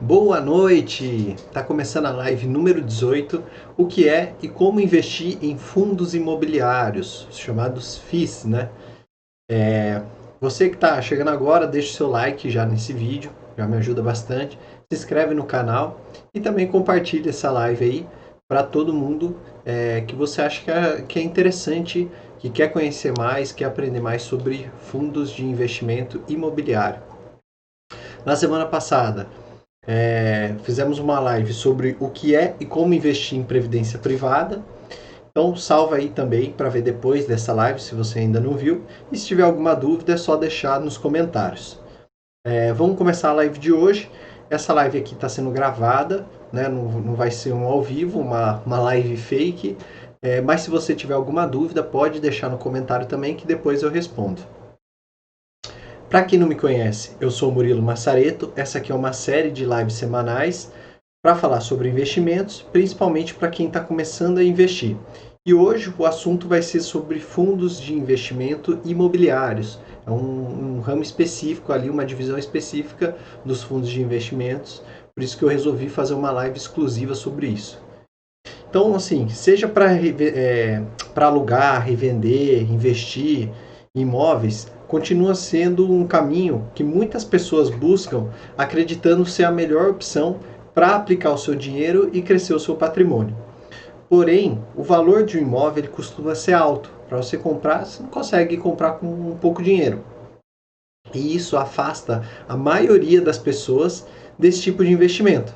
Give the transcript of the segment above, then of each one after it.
Boa noite! Está começando a live número 18, o que é e como investir em fundos imobiliários, chamados FIIs, né? Você que está chegando agora, deixa o seu like já nesse vídeo, já me ajuda bastante. Se inscreve no canal e também compartilha essa live aí para todo mundo que você acha que é interessante, que quer conhecer mais, quer aprender mais sobre fundos de investimento imobiliário. Na semana passada, fizemos uma live sobre o que é e como investir em previdência privada. Então salva aí também para ver depois dessa live, se você ainda não viu. E se tiver alguma dúvida é só deixar nos comentários. Vamos começar a live de hoje. Essa live aqui está sendo gravada, né? Não vai ser um ao vivo, uma live fake. Mas se você tiver alguma dúvida, pode deixar no comentário também que depois eu respondo. Para quem não me conhece, eu sou o Murilo Massareto. Essa aqui é uma série de lives semanais para falar sobre investimentos, principalmente para quem está começando a investir. E hoje o assunto vai ser sobre fundos de investimento imobiliários. É um ramo específico ali, uma divisão específica dos fundos de investimentos. Por isso que eu resolvi fazer uma live exclusiva sobre isso. Então, assim, seja para alugar, revender, investir em imóveis, continua sendo um caminho que muitas pessoas buscam, acreditando ser a melhor opção para aplicar o seu dinheiro e crescer o seu patrimônio. Porém, o valor de um imóvel ele costuma ser alto. Para você comprar, você não consegue comprar com um pouco dinheiro. E isso afasta a maioria das pessoas desse tipo de investimento.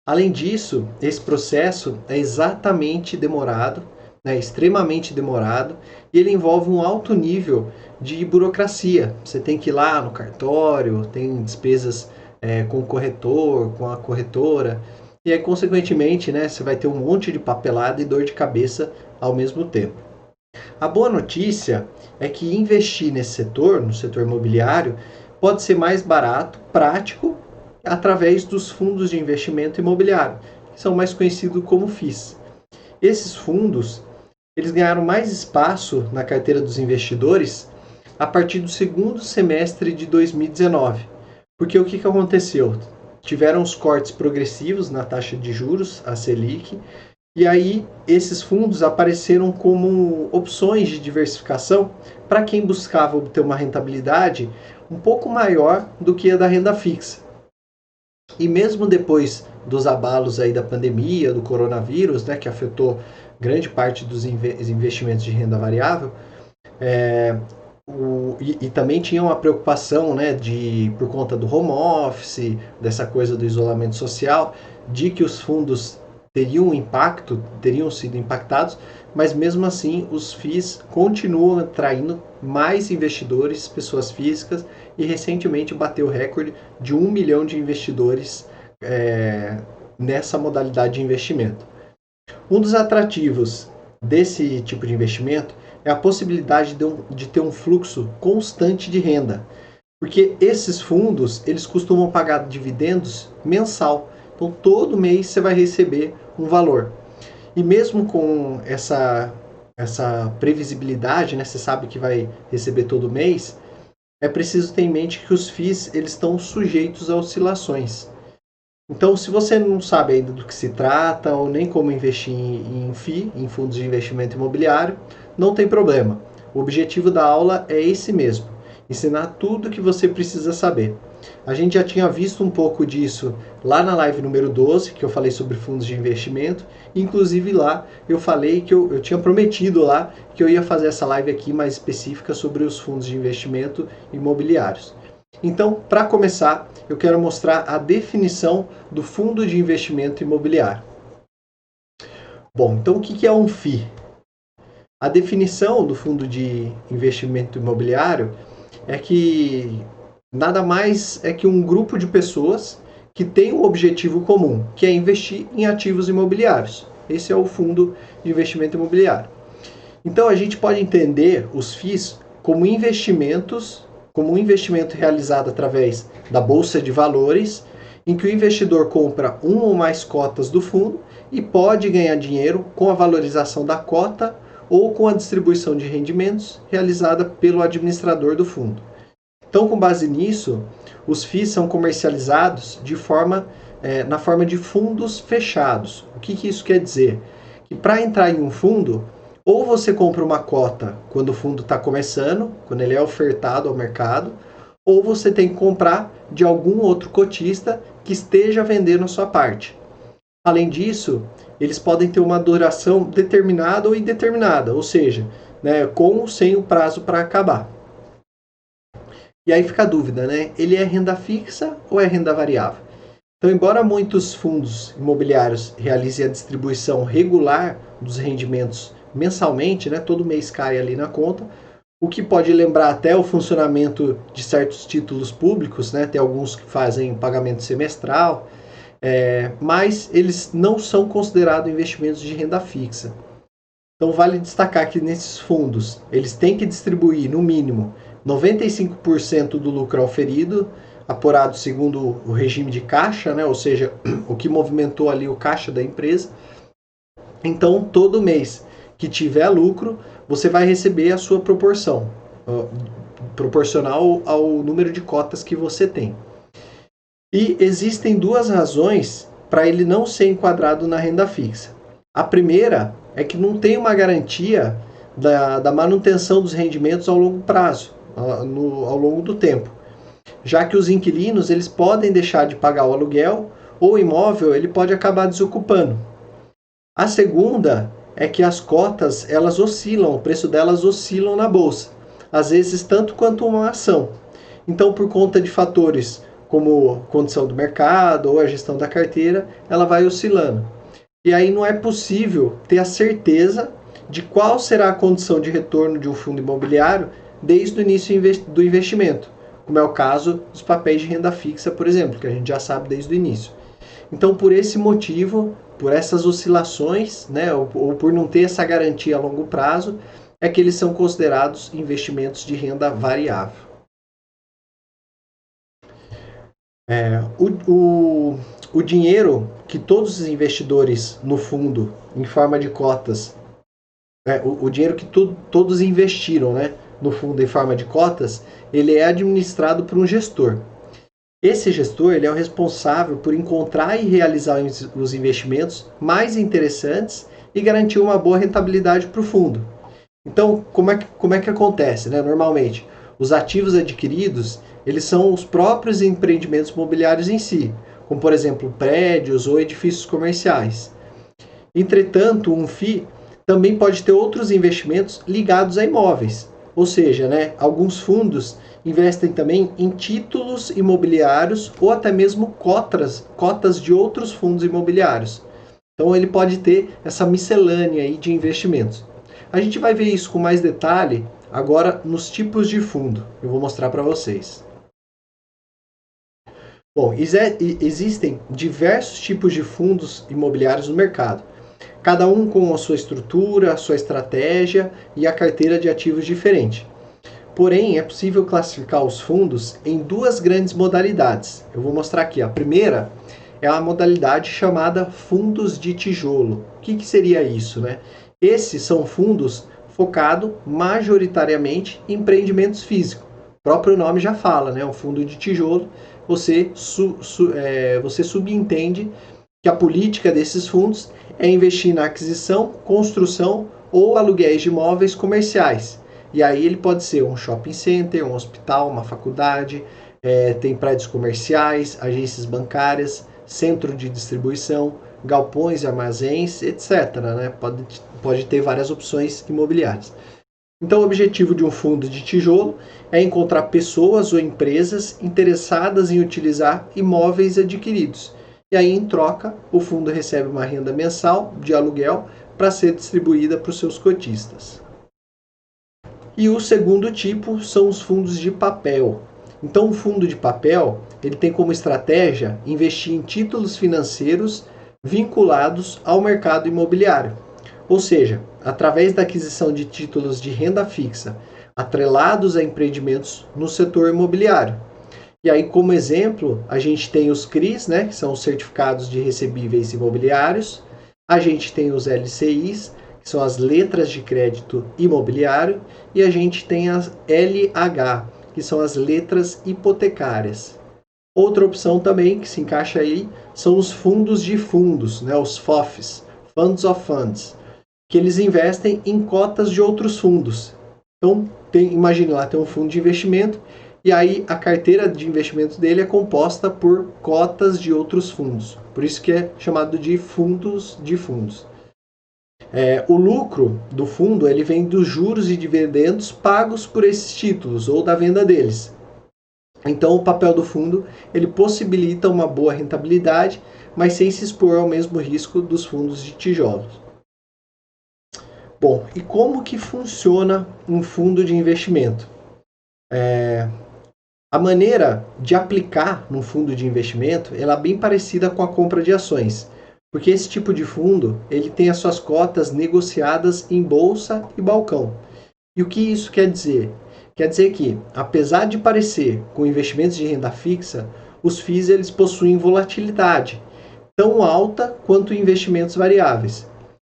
Além disso, esse processo é exatamente demorado, extremamente demorado, e ele envolve um alto nível de burocracia. Você tem que ir lá no cartório, tem despesas com o corretor, com a corretora, e aí, consequentemente, você vai ter um monte de papelada e dor de cabeça ao mesmo tempo. A boa notícia é que investir nesse setor, no setor imobiliário, pode ser mais barato, prático, através dos fundos de investimento imobiliário, que são mais conhecidos como FIIs. Esses fundos, eles ganharam mais espaço na carteira dos investidores a partir do segundo semestre de 2019. Porque o que aconteceu? Tiveram os cortes progressivos na taxa de juros, a Selic, e aí esses fundos apareceram como opções de diversificação para quem buscava obter uma rentabilidade um pouco maior do que a da renda fixa. E mesmo depois dos abalos aí da pandemia, do coronavírus, que afetou grande parte dos investimentos de renda variável, e também tinha uma preocupação, por conta do home office, dessa coisa do isolamento social, de que os fundos teriam sido impactados, mas mesmo assim os FIIs continuam atraindo mais investidores, pessoas físicas, e recentemente bateu o recorde de 1 milhão de investidores nessa modalidade de investimento. Um dos atrativos desse tipo de investimento é a possibilidade de ter um fluxo constante de renda, porque esses fundos eles costumam pagar dividendos mensal. Então todo mês você vai receber um valor. E mesmo com essa previsibilidade, você sabe que vai receber todo mês, é preciso ter em mente que os FIIs eles estão sujeitos a oscilações. Então, se você não sabe ainda do que se trata ou nem como investir em FII, em fundos de investimento imobiliário, não tem problema. O objetivo da aula é esse mesmo, ensinar tudo o que você precisa saber. A gente já tinha visto um pouco disso lá na live número 12, que eu falei sobre fundos de investimento. Inclusive lá eu falei que eu tinha prometido lá que eu ia fazer essa live aqui mais específica sobre os fundos de investimento imobiliários. Então, para começar, eu quero mostrar a definição do fundo de investimento imobiliário. Bom, então o que é um FII? A definição do fundo de investimento imobiliário é que nada mais é que um grupo de pessoas que tem um objetivo comum, que é investir em ativos imobiliários. Esse é o fundo de investimento imobiliário. Então a gente pode entender os FIIs como um investimento realizado através da bolsa de valores, em que o investidor compra uma ou mais cotas do fundo e pode ganhar dinheiro com a valorização da cota ou com a distribuição de rendimentos realizada pelo administrador do fundo. Então, com base nisso, os FIIs são comercializados na forma de fundos fechados. O que isso quer dizer? Que para entrar em um fundo, ou você compra uma cota quando o fundo está começando, quando ele é ofertado ao mercado, ou você tem que comprar de algum outro cotista que esteja vendendo a sua parte. Além disso, eles podem ter uma duração determinada ou indeterminada, ou seja, né, com ou sem o prazo para acabar. E aí fica a dúvida, né? Ele é renda fixa ou é renda variável? Então, embora muitos fundos imobiliários realizem a distribuição regular dos rendimentos mensalmente, né, todo mês cai ali na conta, o que pode lembrar até o funcionamento de certos títulos públicos, né? Tem alguns que fazem pagamento semestral, mas eles não são considerados investimentos de renda fixa. Então vale destacar que nesses fundos eles têm que distribuir no mínimo 95% do lucro auferido, apurado segundo o regime de caixa, né? Ou seja, o que movimentou ali o caixa da empresa. Então todo mês que tiver lucro, você vai receber a sua proporção, proporcional ao número de cotas que você tem. E existem duas razões para ele não ser enquadrado na renda fixa. A primeira é que não tem uma garantia da manutenção dos rendimentos ao longo prazo, ao longo do tempo, já que os inquilinos eles podem deixar de pagar o aluguel ou o imóvel ele pode acabar desocupando. A segunda é que as cotas elas oscilam, o preço delas oscilam na bolsa, às vezes tanto quanto uma ação. Então, por conta de fatores como condição do mercado ou a gestão da carteira, ela vai oscilando. E aí não é possível ter a certeza de qual será a condição de retorno de um fundo imobiliário desde o início do investimento, como é o caso dos papéis de renda fixa, por exemplo, que a gente já sabe desde o início. Então, por esse motivo, por essas oscilações, né, ou por não ter essa garantia a longo prazo, é que eles são considerados investimentos de renda variável. O dinheiro que todos os investidores no fundo, em forma de cotas, o dinheiro que todos investiram, né, no fundo em forma de cotas, ele é administrado por um gestor. Esse gestor ele é o responsável por encontrar e realizar os investimentos mais interessantes e garantir uma boa rentabilidade para o fundo. Então, como é que acontece, né? Normalmente, os ativos adquiridos eles são os próprios empreendimentos imobiliários em si, como por exemplo prédios ou edifícios comerciais. Entretanto, um FII também pode ter outros investimentos ligados a imóveis, ou seja, né, alguns fundos investem também em títulos imobiliários ou até mesmo cotas de outros fundos imobiliários. Então ele pode ter essa miscelânea aí de investimentos. A gente vai ver isso com mais detalhe agora nos tipos de fundo. Eu vou mostrar para vocês. Bom, existem diversos tipos de fundos imobiliários no mercado, cada um com a sua estrutura, a sua estratégia e a carteira de ativos diferente. Porém, é possível classificar os fundos em duas grandes modalidades. Eu vou mostrar aqui. A primeira é a modalidade chamada fundos de tijolo. O que seria isso, né? Esses são fundos focados majoritariamente em empreendimentos físicos. O próprio nome já fala, né? Um fundo de tijolo. Você subentende que a política desses fundos é investir na aquisição, construção ou aluguéis de imóveis comerciais. E aí ele pode ser um shopping center, um hospital, uma faculdade, tem prédios comerciais, agências bancárias, centro de distribuição, galpões e armazéns, etc. Né? Pode ter várias opções imobiliárias. Então o objetivo de um fundo de tijolo é encontrar pessoas ou empresas interessadas em utilizar imóveis adquiridos. E aí, em troca, o fundo recebe uma renda mensal de aluguel para ser distribuída para os seus cotistas. E o segundo tipo são os fundos de papel. Então, o fundo de papel ele tem como estratégia investir em títulos financeiros vinculados ao mercado imobiliário. Ou seja, através da aquisição de títulos de renda fixa atrelados a empreendimentos no setor imobiliário. E aí, como exemplo, a gente tem os CRIs, né, que são os certificados de recebíveis imobiliários. A gente tem os LCIs, que são as letras de crédito imobiliário, e a gente tem as LH, que são as letras hipotecárias. Outra opção também que se encaixa aí são os fundos de fundos, né, os FOFs, Funds of Funds, que eles investem em cotas de outros fundos. Então, imagine lá, tem um fundo de investimento e aí a carteira de investimento dele é composta por cotas de outros fundos. Por isso que é chamado de fundos de fundos. O lucro do fundo ele vem dos juros e dividendos pagos por esses títulos ou da venda deles. Então, o papel do fundo ele possibilita uma boa rentabilidade, mas sem se expor ao mesmo risco dos fundos de tijolos. Bom, e como que funciona um fundo de investimento? A maneira de aplicar num fundo de investimento ela é bem parecida com a compra de ações, porque esse tipo de fundo ele tem as suas cotas negociadas em bolsa e balcão. E o que isso quer dizer? Quer dizer que, apesar de parecer com investimentos de renda fixa, os FIIs eles possuem volatilidade tão alta quanto investimentos variáveis.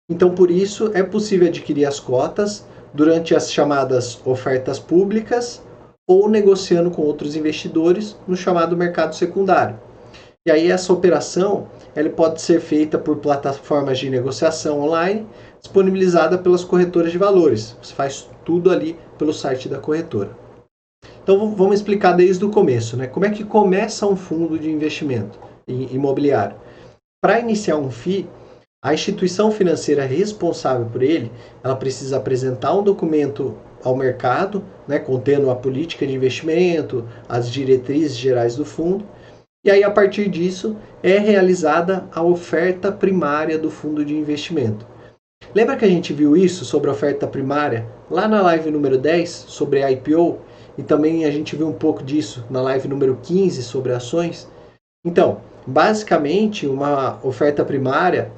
Então, por isso, é possível adquirir as cotas durante as chamadas ofertas públicas ou negociando com outros investidores no chamado mercado secundário. E aí essa operação ela pode ser feita por plataformas de negociação online disponibilizada pelas corretoras de valores. Você faz tudo ali pelo site da corretora. Então vamos explicar desde o começo, né? Como é que começa um fundo de investimento imobiliário? Para iniciar um FII, a instituição financeira responsável por ele, ela precisa apresentar um documento ao mercado, né, contendo a política de investimento, as diretrizes gerais do fundo, e aí a partir disso é realizada a oferta primária do fundo de investimento. Lembra que a gente viu isso sobre a oferta primária lá na live número 10 sobre a IPO? E também a gente viu um pouco disso na live número 15 sobre ações? Então, basicamente uma oferta primária,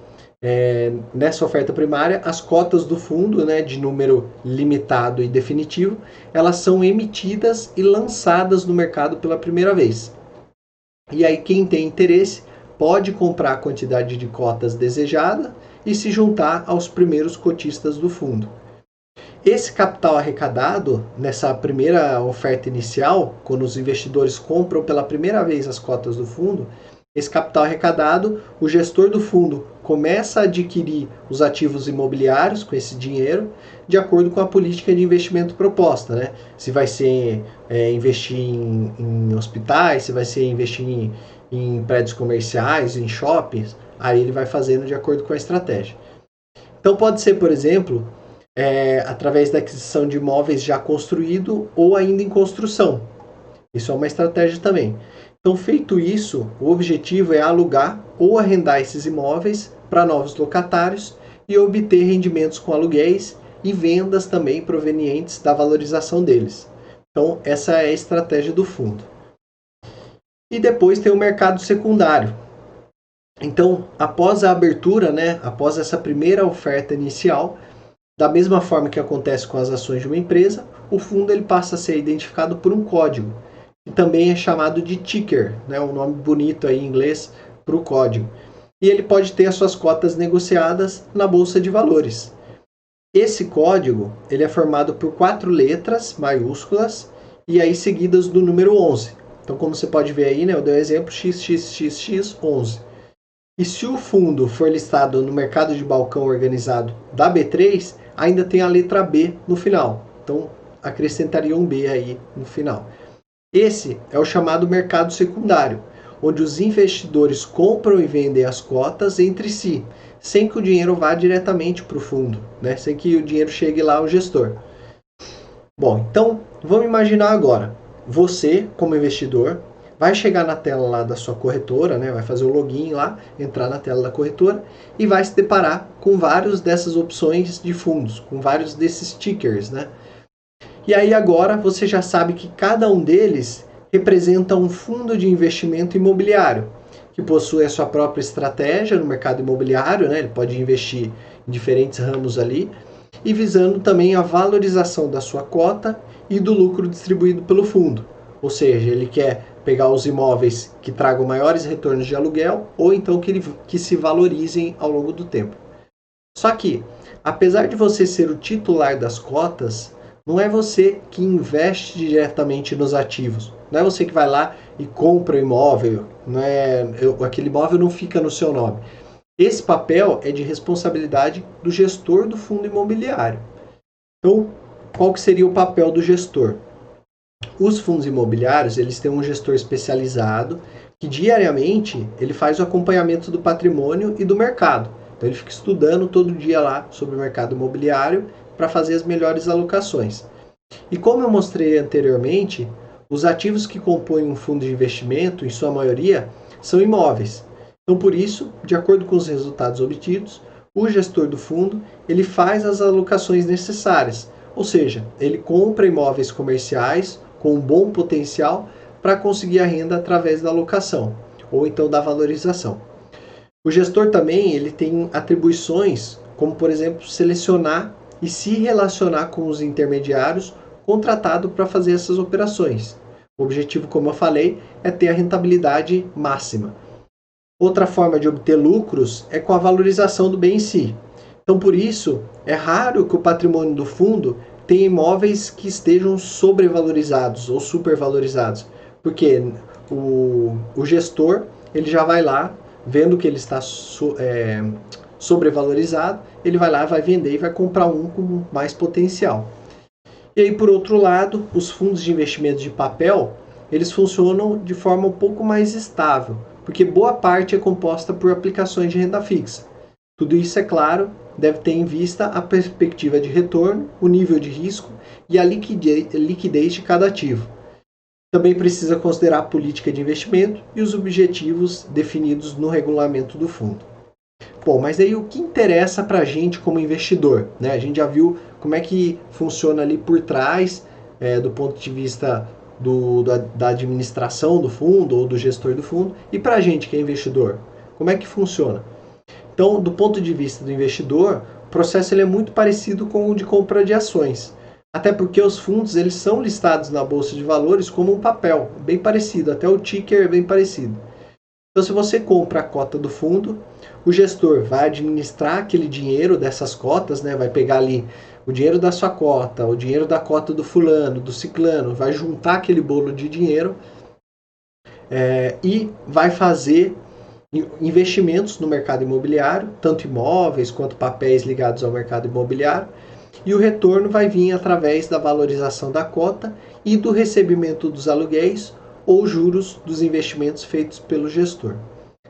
nessa oferta primária, as cotas do fundo, né, de número limitado e definitivo, elas são emitidas e lançadas no mercado pela primeira vez. E aí quem tem interesse pode comprar a quantidade de cotas desejada e se juntar aos primeiros cotistas do fundo. Esse capital arrecadado nessa primeira oferta inicial, quando os investidores compram pela primeira vez as cotas do fundo, esse capital arrecadado, o gestor do fundo começa a adquirir os ativos imobiliários com esse dinheiro, de acordo com a política de investimento proposta, né? Se vai ser investir em hospitais, se vai ser investir em prédios comerciais, em shoppings, aí ele vai fazendo de acordo com a estratégia. Então pode ser, por exemplo, através da aquisição de imóveis já construído ou ainda em construção. Isso é uma estratégia também. Então, feito isso, o objetivo é alugar ou arrendar esses imóveis para novos locatários e obter rendimentos com aluguéis e vendas também provenientes da valorização deles. Então, essa é a estratégia do fundo. E depois tem o mercado secundário. Então, após a abertura, né, após essa primeira oferta inicial, da mesma forma que acontece com as ações de uma empresa, o fundo ele passa a ser identificado por um código, que também é chamado de ticker, né, um nome bonito aí em inglês para o código. E ele pode ter as suas cotas negociadas na Bolsa de Valores. Esse código ele é formado por 4 letras maiúsculas e aí seguidas do número 11. Então, como você pode ver aí, né, eu dei o exemplo XXXX11. E se o fundo for listado no mercado de balcão organizado da B3, ainda tem a letra B no final. Então, acrescentaria um B aí no final. Esse é o chamado mercado secundário, onde os investidores compram e vendem as cotas entre si, sem que o dinheiro vá diretamente para o fundo, né? Sem que o dinheiro chegue lá ao gestor. Bom, então vamos imaginar agora, você como investidor vai chegar na tela lá da sua corretora, né? Vai fazer o login lá, entrar na tela da corretora e vai se deparar com várias dessas opções de fundos, com vários desses tickers, né? E aí agora você já sabe que cada um deles representa um fundo de investimento imobiliário, que possui a sua própria estratégia no mercado imobiliário, né? Ele pode investir em diferentes ramos ali, e visando também a valorização da sua cota e do lucro distribuído pelo fundo. Ou seja, ele quer pegar os imóveis que tragam maiores retornos de aluguel ou então que se valorizem ao longo do tempo. Só que, apesar de você ser o titular das cotas, não é você que investe diretamente nos ativos. Não é você que vai lá e compra o imóvel, aquele imóvel não fica no seu nome. Esse papel é de responsabilidade do gestor do fundo imobiliário. Então, qual que seria o papel do gestor? Os fundos imobiliários, eles têm um gestor especializado que diariamente ele faz o acompanhamento do patrimônio e do mercado. Então ele fica estudando todo dia lá sobre o mercado imobiliário para fazer as melhores alocações. E como eu mostrei anteriormente, os ativos que compõem um fundo de investimento, em sua maioria, são imóveis. Então, por isso, de acordo com os resultados obtidos, o gestor do fundo ele faz as alocações necessárias, ou seja, ele compra imóveis comerciais com um bom potencial para conseguir a renda através da alocação ou então da valorização. O gestor também ele tem atribuições como, por exemplo, selecionar e se relacionar com os intermediários contratados para fazer essas operações. O objetivo, como eu falei, é ter a rentabilidade máxima. Outra forma de obter lucros é com a valorização do bem em si. Então, por isso, é raro que o patrimônio do fundo tenha imóveis que estejam sobrevalorizados ou supervalorizados, porque o gestor ele já vai lá, vendo que ele está sobrevalorizado, ele vai lá, vai vender e vai comprar um com mais potencial. E aí, por outro lado, os fundos de investimento de papel, eles funcionam de forma um pouco mais estável, porque boa parte é composta por aplicações de renda fixa. Tudo isso, é claro, deve ter em vista a perspectiva de retorno, o nível de risco e a liquidez de cada ativo. Também precisa considerar a política de investimento e os objetivos definidos no regulamento do fundo. Bom, mas aí o que interessa para a gente como investidor? Né? A gente já viu como é que funciona ali por trás, do ponto de vista da administração do fundo ou do gestor do fundo. E para a gente que é investidor, como é que funciona? Então, do ponto de vista do investidor, o processo ele é muito parecido com o de compra de ações. Até porque os fundos eles são listados na Bolsa de Valores como um papel, bem parecido, até o ticker é bem parecido. Então, se você compra a cota do fundo, o gestor vai administrar aquele dinheiro dessas cotas, né? Vai pegar ali o dinheiro da sua cota, o dinheiro da cota do fulano, do ciclano, vai juntar aquele bolo de dinheiro e vai fazer investimentos no mercado imobiliário, tanto imóveis quanto papéis ligados ao mercado imobiliário, e o retorno vai vir através da valorização da cota e do recebimento dos aluguéis ou juros dos investimentos feitos pelo gestor.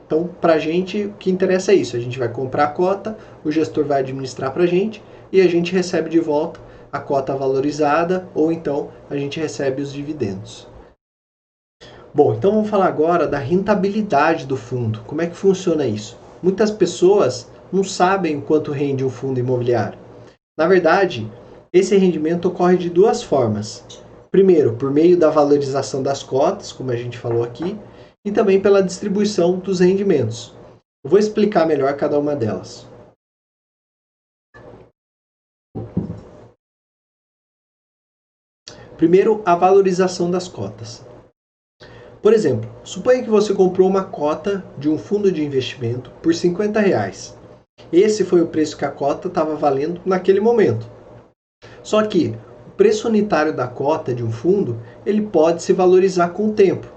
Então, para a gente, o que interessa é isso. A gente vai comprar a cota, o gestor vai administrar para a gente e a gente recebe de volta a cota valorizada ou então a gente recebe os dividendos. Bom, então vamos falar agora da rentabilidade do fundo. Como é que funciona isso? Muitas pessoas não sabem quanto rende um fundo imobiliário. Na verdade, esse rendimento ocorre de duas formas. Primeiro, por meio da valorização das cotas, como a gente falou aqui, e também pela distribuição dos rendimentos. Eu vou explicar melhor cada uma delas. Primeiro, a valorização das cotas. Por exemplo, suponha que você comprou uma cota de um fundo de investimento por R$50. Esse foi o preço que a cota estava valendo naquele momento. Só que o preço unitário da cota de um fundo ele pode se valorizar com o tempo.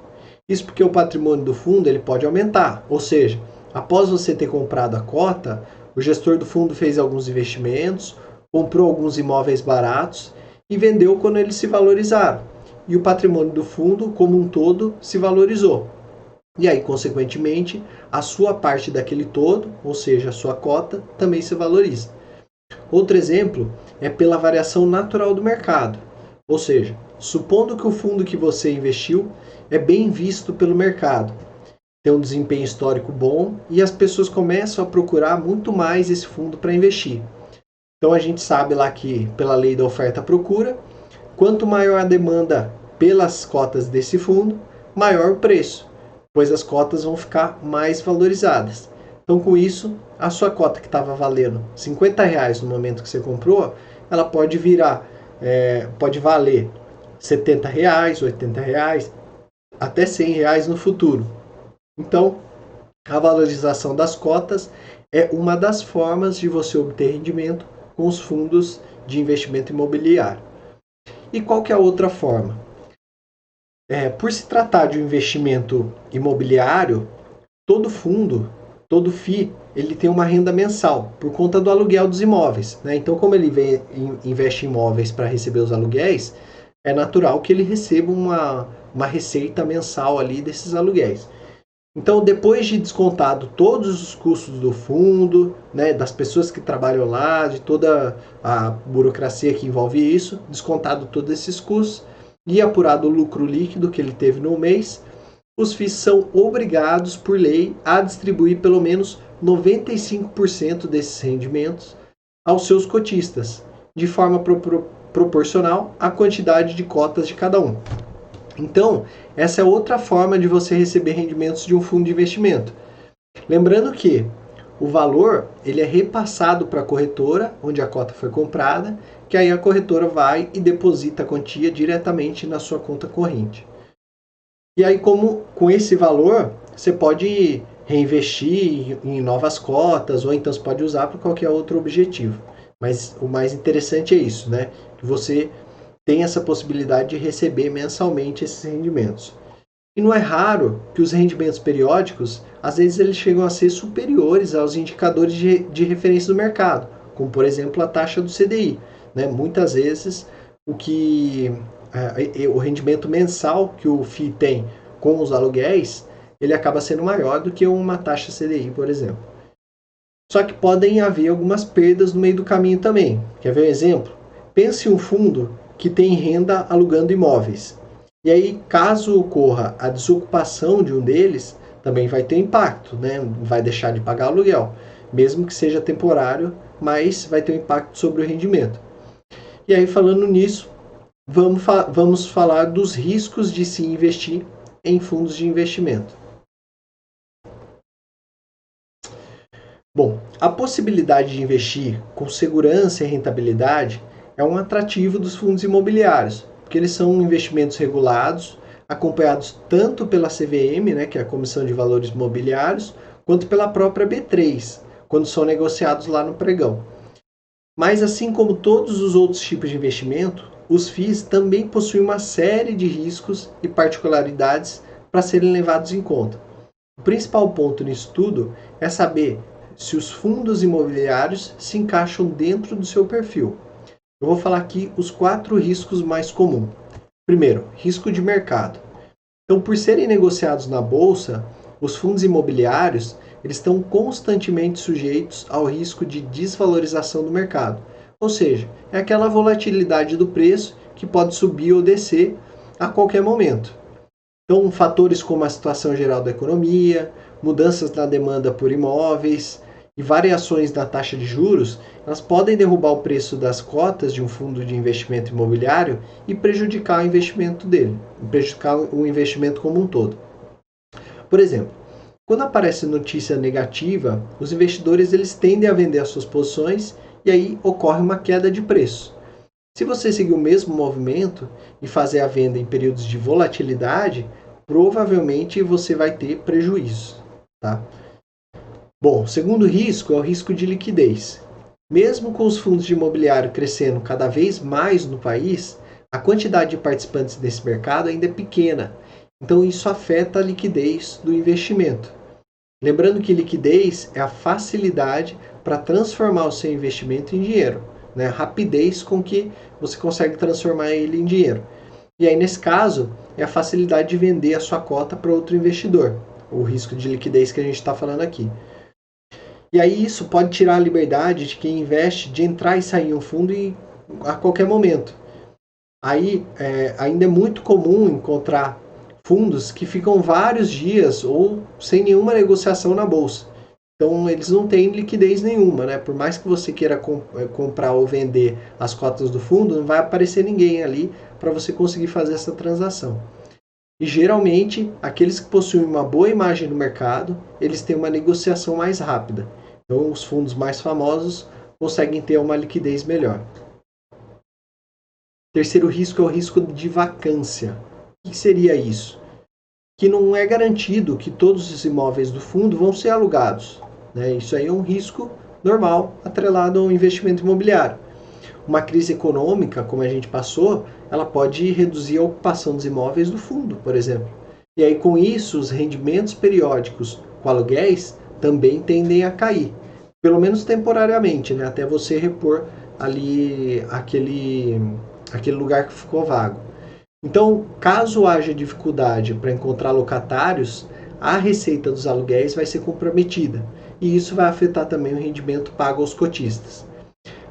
Isso porque o patrimônio do fundo ele pode aumentar, ou seja, após você ter comprado a cota, o gestor do fundo fez alguns investimentos, comprou alguns imóveis baratos e vendeu quando eles se valorizaram. E o patrimônio do fundo, como um todo, se valorizou. E aí, consequentemente, a sua parte daquele todo, ou seja, a sua cota, também se valoriza. Outro exemplo é pela variação natural do mercado. Ou seja, supondo que o fundo que você investiu é bem visto pelo mercado, tem um desempenho histórico bom e as pessoas começam a procurar muito mais esse fundo para investir. Então a gente sabe lá que, pela lei da oferta e procura, quanto maior a demanda pelas cotas desse fundo, maior o preço, pois as cotas vão ficar mais valorizadas. Então, com isso, a sua cota que estava valendo R$50 no momento que você comprou, ela pode pode valer R$70, R$80, até R$100 no futuro. Então, a valorização das cotas é uma das formas de você obter rendimento com os fundos de investimento imobiliário. E qual que é a outra forma? Por se tratar de um investimento imobiliário, todo fundo, todo FII, ele tem uma renda mensal por conta do aluguel dos imóveis, né? Então, como ele investe em imóveis para receber os aluguéis, é natural que ele receba uma receita mensal ali desses aluguéis. Então, depois de descontado todos os custos do fundo, né, das pessoas que trabalham lá, de toda a burocracia que envolve isso, descontado todos esses custos e apurado o lucro líquido que ele teve no mês, os FIIs são obrigados, por lei, a distribuir pelo menos 95% desses rendimentos aos seus cotistas, de forma proporcional à quantidade de cotas de cada um. Então, essa é outra forma de você receber rendimentos de um fundo de investimento. Lembrando que o valor ele é repassado para a corretora, onde a cota foi comprada, que aí a corretora vai e deposita a quantia diretamente na sua conta corrente. E aí, como com esse valor, você pode reinvestir em novas cotas, ou então você pode usar para qualquer outro objetivo. Mas o mais interessante é isso, né? Que você tem essa possibilidade de receber mensalmente esses rendimentos. E não é raro que os rendimentos periódicos, às vezes eles chegam a ser superiores aos indicadores de referência do mercado, como por exemplo a taxa do CDI. Né? Muitas vezes o rendimento mensal que o FII tem com os aluguéis, ele acaba sendo maior do que uma taxa CDI, por exemplo. Só que podem haver algumas perdas no meio do caminho também. Quer ver um exemplo? Pense em um fundo que tem renda alugando imóveis. E aí, caso ocorra a desocupação de um deles, também vai ter impacto, né? Vai deixar de pagar aluguel, mesmo que seja temporário, mas vai ter um impacto sobre o rendimento. E aí, falando nisso, vamos falar dos riscos de se investir em fundos de investimento. Bom, a possibilidade de investir com segurança e rentabilidade é um atrativo dos fundos imobiliários, porque eles são investimentos regulados, acompanhados tanto pela CVM, né, que é a Comissão de Valores Mobiliários, quanto pela própria B3, quando são negociados lá no pregão. Mas assim como todos os outros tipos de investimento, os FIIs também possuem uma série de riscos e particularidades para serem levados em conta. O principal ponto nisso tudo é saber se os fundos imobiliários se encaixam dentro do seu perfil. Eu vou falar aqui os 4 riscos mais comuns. Primeiro, risco de mercado. Então, por serem negociados na bolsa, os fundos imobiliários eles estão constantemente sujeitos ao risco de desvalorização do mercado. Ou seja, é aquela volatilidade do preço que pode subir ou descer a qualquer momento. Então, fatores como a situação geral da economia, mudanças na demanda por imóveis e variações na taxa de juros, elas podem derrubar o preço das cotas de um fundo de investimento imobiliário e prejudicar o investimento dele, prejudicar o investimento como um todo. Por exemplo, quando aparece notícia negativa, os investidores eles tendem a vender as suas posições e aí ocorre uma queda de preço. Se você seguir o mesmo movimento e fazer a venda em períodos de volatilidade, provavelmente você vai ter prejuízo. Tá? Bom, o segundo risco é o risco de liquidez. Mesmo com os fundos de imobiliário crescendo cada vez mais no país, a quantidade de participantes desse mercado ainda é pequena. Então isso afeta a liquidez do investimento. Lembrando que liquidez é a facilidade para transformar o seu investimento em dinheiro, né? A rapidez com que você consegue transformar ele em dinheiro. E aí, nesse caso, é a facilidade de vender a sua cota para outro investidor, o risco de liquidez que a gente está falando aqui. E aí isso pode tirar a liberdade de quem investe de entrar e sair em um fundo a qualquer momento. Aí ainda é muito comum encontrar fundos que ficam vários dias ou sem nenhuma negociação na bolsa. Então eles não têm liquidez nenhuma, né? Por mais que você queira comprar ou vender as cotas do fundo, não vai aparecer ninguém ali para você conseguir fazer essa transação. E geralmente, aqueles que possuem uma boa imagem no mercado, eles têm uma negociação mais rápida. Então, os fundos mais famosos conseguem ter uma liquidez melhor. Terceiro risco é o risco de vacância. O que seria isso? Que não é garantido que todos os imóveis do fundo vão ser alugados. Né? Isso aí é um risco normal, atrelado ao investimento imobiliário. uma crise econômica, como a gente passou, ela pode reduzir a ocupação dos imóveis do fundo, por exemplo. E aí, com isso, os rendimentos periódicos com aluguéis também tendem a cair, pelo menos temporariamente, né? Até você repor ali aquele lugar que ficou vago. Então, caso haja dificuldade para encontrar locatários, a receita dos aluguéis vai ser comprometida, e isso vai afetar também o rendimento pago aos cotistas.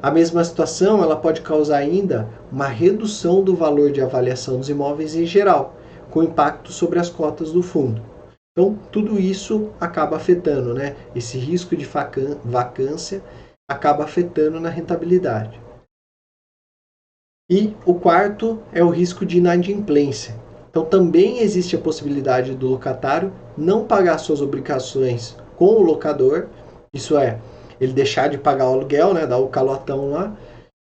A mesma situação ela pode causar ainda uma redução do valor de avaliação dos imóveis em geral, com impacto sobre as cotas do fundo. Então, tudo isso acaba afetando, né? Esse risco de vacância acaba afetando na rentabilidade. E o quarto é o risco de inadimplência. Então, também existe a possibilidade do locatário não pagar suas obrigações com o locador, isso é, ele deixar de pagar o aluguel, né, dar o calotão lá,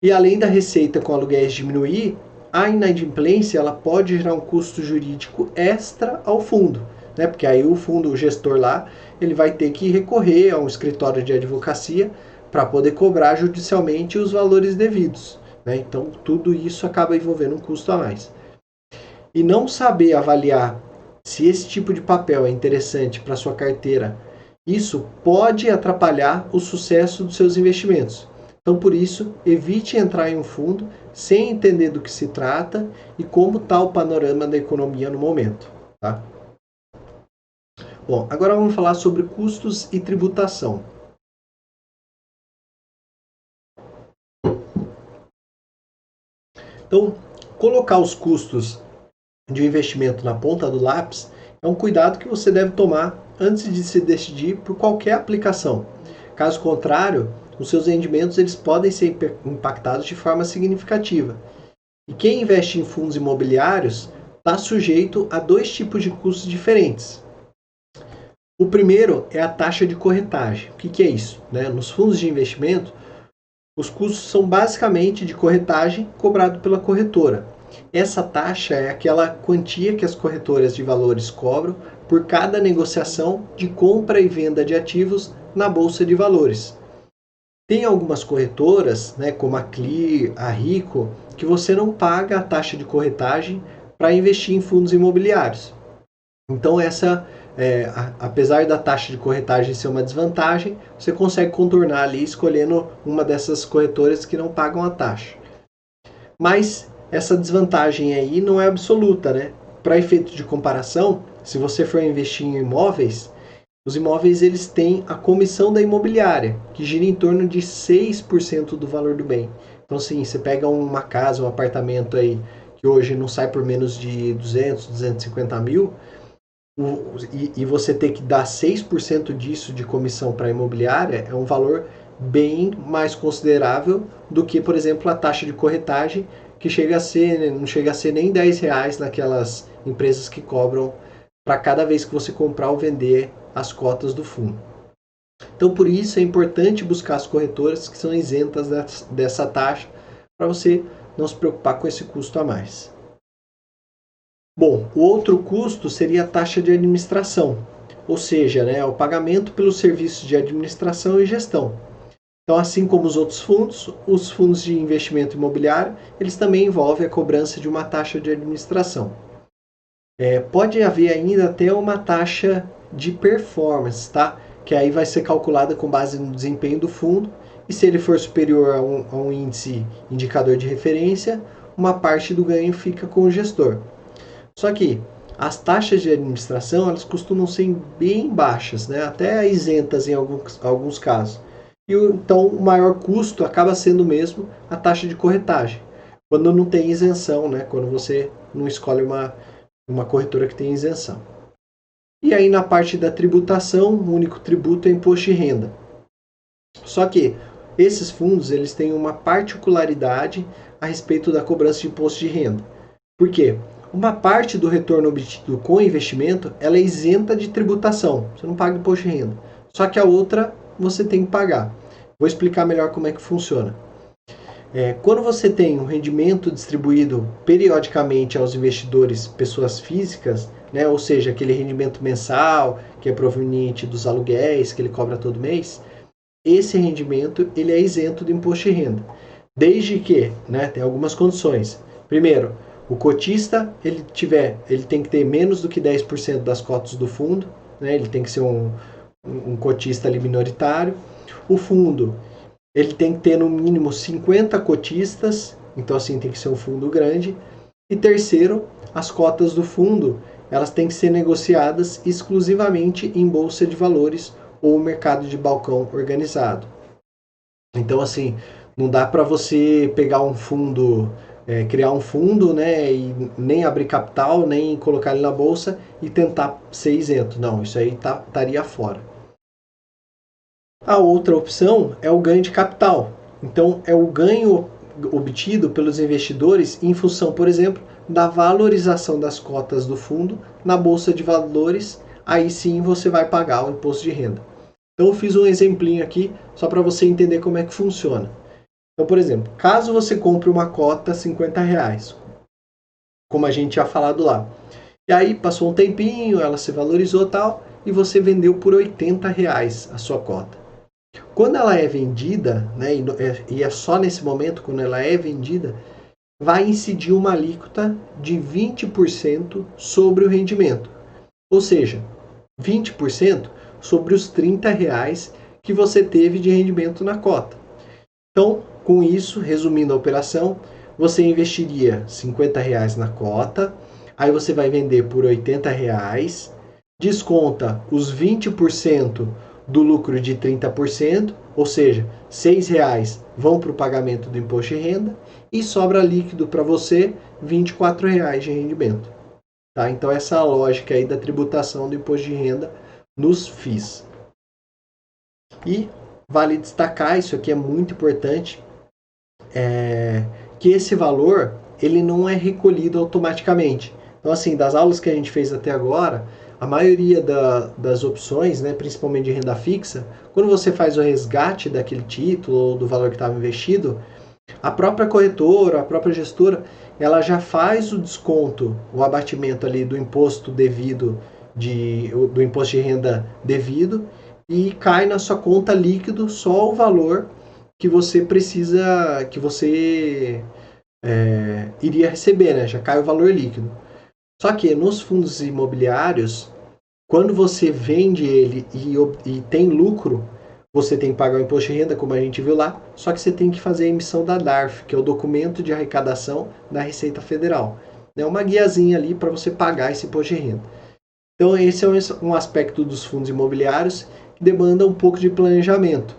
e além da receita com aluguéis diminuir, a inadimplência ela pode gerar um custo jurídico extra ao fundo, né, porque aí o fundo, o gestor lá, ele vai ter que recorrer a um escritório de advocacia para poder cobrar judicialmente os valores devidos, né? Então, tudo isso acaba envolvendo um custo a mais. E não saber avaliar se esse tipo de papel é interessante para sua carteira, isso pode atrapalhar o sucesso dos seus investimentos. Então, por isso, evite entrar em um fundo sem entender do que se trata e como está o panorama da economia no momento. Tá? Bom, agora vamos falar sobre custos e tributação. Então, colocar os custos de um investimento na ponta do lápis é um cuidado que você deve tomar antes de se decidir por qualquer aplicação. Caso contrário, os seus rendimentos eles podem ser impactados de forma significativa. E quem investe em fundos imobiliários está sujeito a dois tipos de custos diferentes. O primeiro é a taxa de corretagem. O que é isso? Nos fundos de investimento, os custos são basicamente de corretagem cobrado pela corretora. Essa taxa é aquela quantia que as corretoras de valores cobram por cada negociação de compra e venda de ativos na Bolsa de Valores. Tem algumas corretoras, como a Clear, a Rico, que você não paga a taxa de corretagem para investir em fundos imobiliários. Então apesar da taxa de corretagem ser uma desvantagem, você consegue contornar ali escolhendo uma dessas corretoras que não pagam a taxa. Mas essa desvantagem aí não é absoluta, né? Para efeito de comparação, se você for investir em imóveis, os imóveis eles têm a comissão da imobiliária, que gira em torno de 6% do valor do bem. Então, assim, você pega uma casa, um apartamento aí, que hoje não sai por menos de 200, 250 mil, e você ter que dar 6% disso de comissão para a imobiliária, é um valor bem mais considerável do que, por exemplo, a taxa de corretagem, que não chega a ser nem R$10 naquelas empresas que cobram para cada vez que você comprar ou vender as cotas do fundo. Então, por isso é importante buscar as corretoras que são isentas dessa taxa, para você não se preocupar com esse custo a mais. Bom, o outro custo seria a taxa de administração, ou seja, o pagamento pelos serviços de administração e gestão. Então, assim como os outros fundos, os fundos de investimento imobiliário, eles também envolvem a cobrança de uma taxa de administração. Pode haver ainda até uma taxa de performance, tá? Que aí vai ser calculada com base no desempenho do fundo, e se ele for superior a um índice indicador de referência, uma parte do ganho fica com o gestor. Só que as taxas de administração elas costumam ser bem baixas, até isentas em alguns casos. Então, o maior custo acaba sendo mesmo a taxa de corretagem, quando não tem isenção, quando você não escolhe uma corretora que tem isenção. E aí, na parte da tributação, o único tributo é imposto de renda. Só que esses fundos eles têm uma particularidade a respeito da cobrança de imposto de renda. Por quê? Uma parte do retorno obtido com o investimento ela é isenta de tributação, você não paga imposto de renda. Só que a outra você tem que pagar. Vou explicar melhor como é que funciona. Quando você tem um rendimento distribuído periodicamente aos investidores, pessoas físicas, ou seja, aquele rendimento mensal que é proveniente dos aluguéis que ele cobra todo mês, esse rendimento ele é isento do imposto de renda. Desde que, né, tem algumas condições. Primeiro, o cotista ele tem que ter menos do que 10% das cotas do fundo, né, ele tem que ser um cotista ali minoritário. O fundo ele tem que ter no mínimo 50 cotistas, então assim tem que ser um fundo grande. E terceiro, as cotas do fundo elas têm que ser negociadas exclusivamente em bolsa de valores ou mercado de balcão organizado. Então assim, não dá para você pegar um fundo, criar um fundo, né, e nem abrir capital, nem colocar ele na bolsa e tentar ser isento. Não, isso aí estaria fora. A outra opção é o ganho de capital. Então, é o ganho obtido pelos investidores em função, por exemplo, da valorização das cotas do fundo na bolsa de valores. Aí sim você vai pagar o imposto de renda. Então, eu fiz um exemplinho aqui só para você entender como é que funciona. Então, por exemplo, caso você compre uma cota R$50, como a gente tinha falado lá, e aí passou um tempinho, ela se valorizou e tal, e você vendeu por R$80 a sua cota. Quando ela é vendida, né, e é só nesse momento, quando ela é vendida, vai incidir uma alíquota de 20% sobre o rendimento. Ou seja, 20% sobre os R$30 que você teve de rendimento na cota. Então, com isso, resumindo a operação, você investiria R$50 na cota, aí você vai vender por R$80, desconta os 20% do lucro de 30%, ou seja, R$6 vão para o pagamento do imposto de renda e sobra líquido para você R$24 de rendimento. Tá? Então essa é a lógica aí da tributação do imposto de renda nos FIIs. E vale destacar, isso aqui é muito importante, que esse valor ele não é recolhido automaticamente. Então assim, das aulas que a gente fez até agora, a maioria das opções, né, principalmente de renda fixa, quando você faz o resgate daquele título ou do valor que estava investido, a própria corretora, a própria gestora, ela já faz o desconto, o abatimento ali do imposto devido, do imposto de renda devido, e cai na sua conta líquido só o valor que você precisa, que você iria receber, né? Já cai o valor líquido. Só que nos fundos imobiliários, quando você vende ele e tem lucro, você tem que pagar o imposto de renda, como a gente viu lá, só que você tem que fazer a emissão da DARF, que é o documento de arrecadação da Receita Federal. É uma guiazinha ali para você pagar esse imposto de renda. Então esse é um aspecto dos fundos imobiliários que demanda um pouco de planejamento,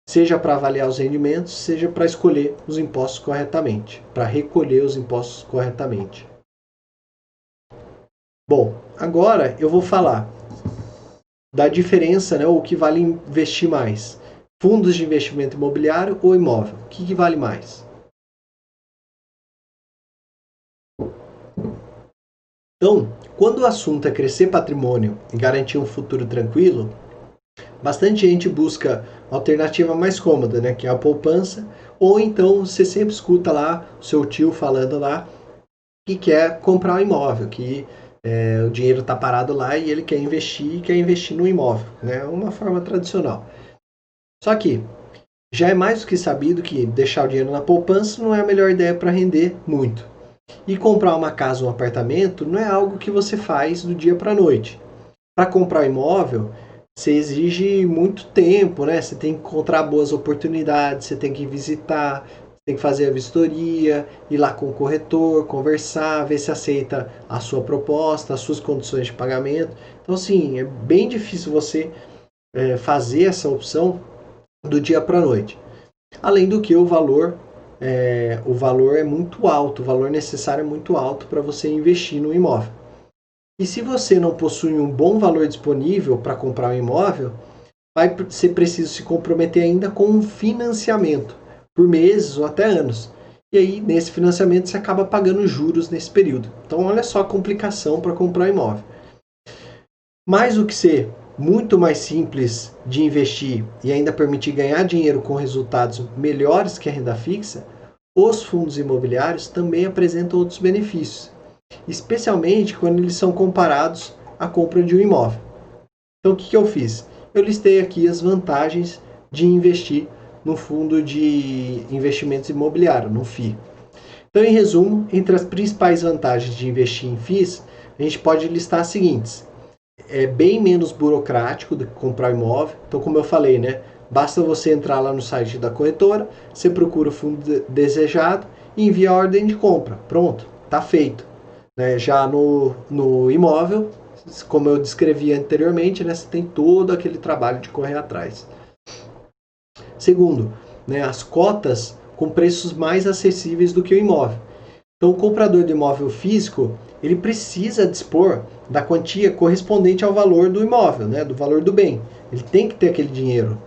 seja para avaliar os rendimentos, seja para escolher os impostos corretamente, para recolher os impostos corretamente. Bom, agora eu vou falar da diferença, né, o que vale investir mais. Fundos de investimento imobiliário ou imóvel? O que vale mais? Então, quando o assunto é crescer patrimônio e garantir um futuro tranquilo, bastante gente busca a alternativa mais cômoda, né, que é a poupança, ou então você sempre escuta lá o seu tio falando lá que quer comprar um imóvel, que o dinheiro está parado lá e ele quer investir no imóvel, né, uma forma tradicional. Só que já é mais do que sabido que deixar o dinheiro na poupança não é a melhor ideia para render muito. E comprar uma casa ou um apartamento não é algo que você faz do dia para a noite. Para comprar um imóvel, você exige muito tempo, né? Você tem que encontrar boas oportunidades, você tem que visitar, tem que fazer a vistoria, ir lá com o corretor, conversar, ver se aceita a sua proposta, as suas condições de pagamento. Então, assim, é bem difícil você fazer essa opção do dia para a noite. Além do que o valor é muito alto, o valor necessário é muito alto para você investir no imóvel. E se você não possui um bom valor disponível para comprar um imóvel, vai ser preciso se comprometer ainda com um financiamento, por meses ou até anos. E aí, nesse financiamento, você acaba pagando juros nesse período. Então, olha só a complicação para comprar um imóvel. Mais do que ser muito mais simples de investir e ainda permitir ganhar dinheiro com resultados melhores que a renda fixa, os fundos imobiliários também apresentam outros benefícios, especialmente quando eles são comparados à compra de um imóvel. Então, o que eu fiz? Eu listei aqui as vantagens de investir no fundo de investimentos imobiliários, no FII. Então, em resumo, entre as principais vantagens de investir em FIIs, a gente pode listar as seguintes. É bem menos burocrático do que comprar imóvel. Então, como eu falei, né? Basta você entrar lá no site da corretora, você procura o fundo desejado e envia a ordem de compra. Pronto, está feito. Né? Já no imóvel, como eu descrevi anteriormente, né? Você tem todo aquele trabalho de correr atrás. Segundo, né? As cotas com preços mais acessíveis do que o imóvel. Então, o comprador do imóvel físico, ele precisa dispor da quantia correspondente ao valor do imóvel, né? Do valor do bem. Ele tem que ter aquele dinheiro.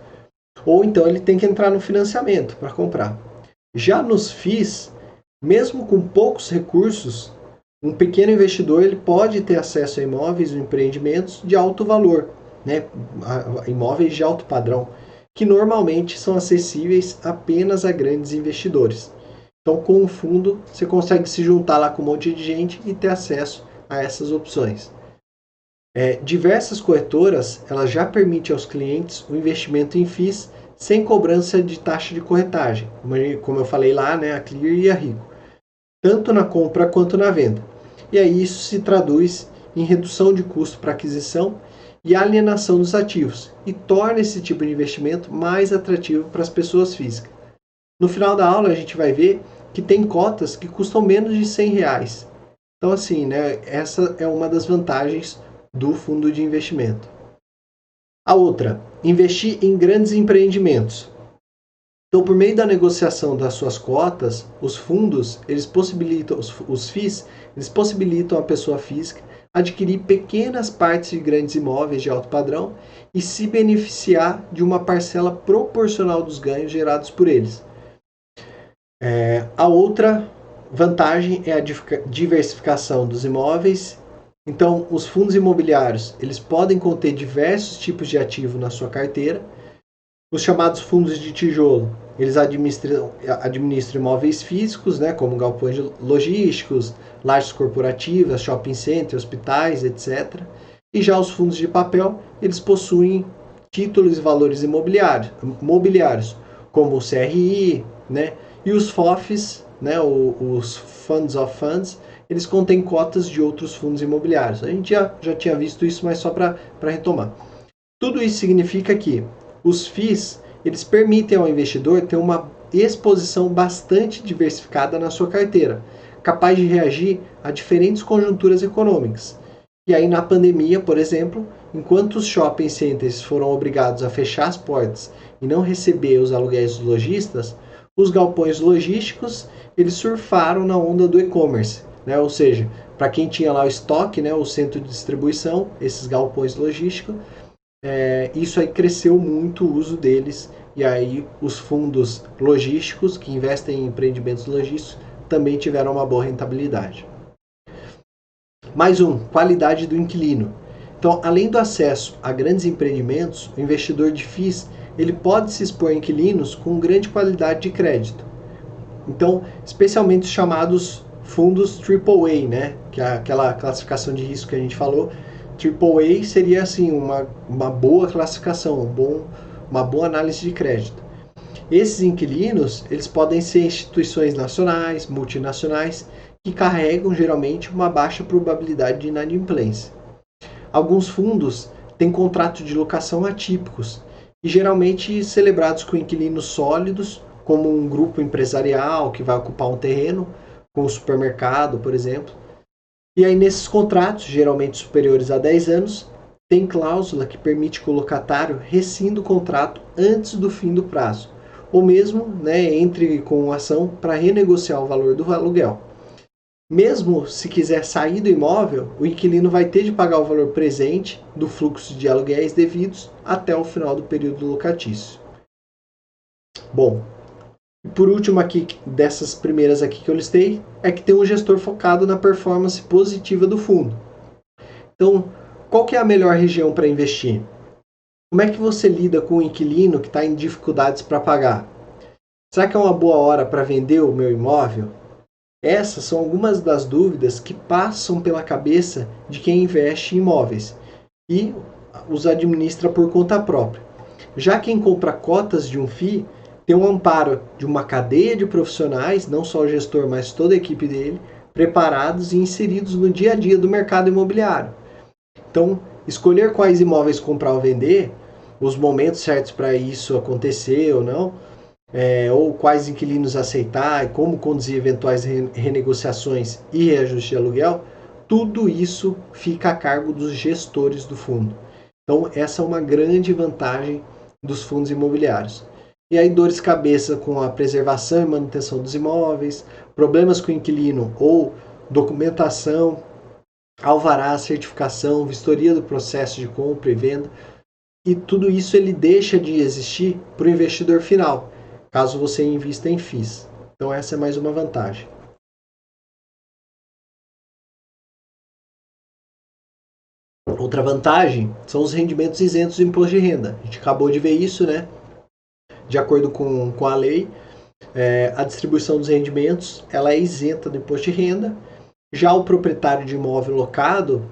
Ou então ele tem que entrar no financiamento para comprar. Já nos FIIs, mesmo com poucos recursos, um pequeno investidor ele pode ter acesso a imóveis ou empreendimentos de alto valor, né? Imóveis de alto padrão, que normalmente são acessíveis apenas a grandes investidores. Então, com o fundo, você consegue se juntar lá com um monte de gente e ter acesso a essas opções. Diversas corretoras elas já permitem aos clientes o investimento em FIIs sem cobrança de taxa de corretagem, como eu falei lá, né, a Clear e a Rico, tanto na compra quanto na venda. E aí isso se traduz em redução de custo para aquisição e alienação dos ativos, e torna esse tipo de investimento mais atrativo para as pessoas físicas. No final da aula a gente vai ver que tem cotas que custam menos de R$100. Então assim, né, essa é uma das vantagens do fundo de investimento. A outra, investir em grandes empreendimentos. Então, por meio da negociação das suas cotas, os fundos, eles possibilitam, os FIIs, eles possibilitam a pessoa física adquirir pequenas partes de grandes imóveis de alto padrão e se beneficiar de uma parcela proporcional dos ganhos gerados por eles. A outra vantagem é a diversificação dos imóveis. Então, os fundos imobiliários, eles podem conter diversos tipos de ativo na sua carteira. Os chamados fundos de tijolo, eles administram imóveis físicos, né, como galpões logísticos, lajes corporativas, shopping centers, hospitais, etc. E já os fundos de papel, eles possuem títulos e valores imobiliários, como o CRI, né, e os FOFs, né, os Funds of Funds, eles contêm cotas de outros fundos imobiliários. A gente já tinha visto isso, mas só para retomar. Tudo isso significa que os FIIs, eles permitem ao investidor ter uma exposição bastante diversificada na sua carteira, capaz de reagir a diferentes conjunturas econômicas. E aí na pandemia, por exemplo, enquanto os shopping centers foram obrigados a fechar as portas e não receber os aluguéis dos lojistas, os galpões logísticos, eles surfaram na onda do e-commerce, né? Ou seja, para quem tinha lá o estoque, né, o centro de distribuição, esses galpões logísticos, isso aí cresceu muito o uso deles, e aí os fundos logísticos que investem em empreendimentos logísticos também tiveram uma boa rentabilidade. Mais qualidade do inquilino. Então, além do acesso a grandes empreendimentos, o investidor de FIIs ele pode se expor a inquilinos com grande qualidade de crédito. Então, especialmente os chamados fundos AAA, né? Que é aquela classificação de risco que a gente falou. AAA seria assim uma boa classificação, uma boa análise de crédito. Esses inquilinos eles podem ser instituições nacionais, multinacionais, que carregam geralmente uma baixa probabilidade de inadimplência. Alguns fundos têm contratos de locação atípicos e geralmente celebrados com inquilinos sólidos, como um grupo empresarial que vai ocupar um terreno, com um supermercado, por exemplo. E aí nesses contratos, geralmente superiores a 10 anos, tem cláusula que permite que o locatário rescinda o contrato antes do fim do prazo, ou mesmo, né, entre com ação para renegociar o valor do aluguel. Mesmo se quiser sair do imóvel, o inquilino vai ter de pagar o valor presente do fluxo de aluguéis devidos até o final do período locatício. Bom, por último aqui, dessas primeiras aqui que eu listei, é que tem um gestor focado na performance positiva do fundo. Então, qual que é a melhor região para investir? Como é que você lida com o inquilino que está em dificuldades para pagar? Será que é uma boa hora para vender o meu imóvel? Essas são algumas das dúvidas que passam pela cabeça de quem investe em imóveis e os administra por conta própria. Já quem compra cotas de um FII ter um amparo de uma cadeia de profissionais, não só o gestor, mas toda a equipe dele, preparados e inseridos no dia a dia do mercado imobiliário. Então, escolher quais imóveis comprar ou vender, os momentos certos para isso acontecer ou não, ou quais inquilinos aceitar, e como conduzir eventuais renegociações e reajuste de aluguel, tudo isso fica a cargo dos gestores do fundo. Então, essa é uma grande vantagem dos fundos imobiliários. E aí, dores de cabeça com a preservação e manutenção dos imóveis, problemas com o inquilino ou documentação, alvará, certificação, vistoria do processo de compra e venda, e tudo isso ele deixa de existir para o investidor final, caso você invista em FIIs. Então essa é mais uma vantagem. Outra vantagem são os rendimentos isentos do imposto de renda. A gente acabou de ver isso, né? De acordo com a lei, a distribuição dos rendimentos ela é isenta do imposto de renda. Já o proprietário de imóvel locado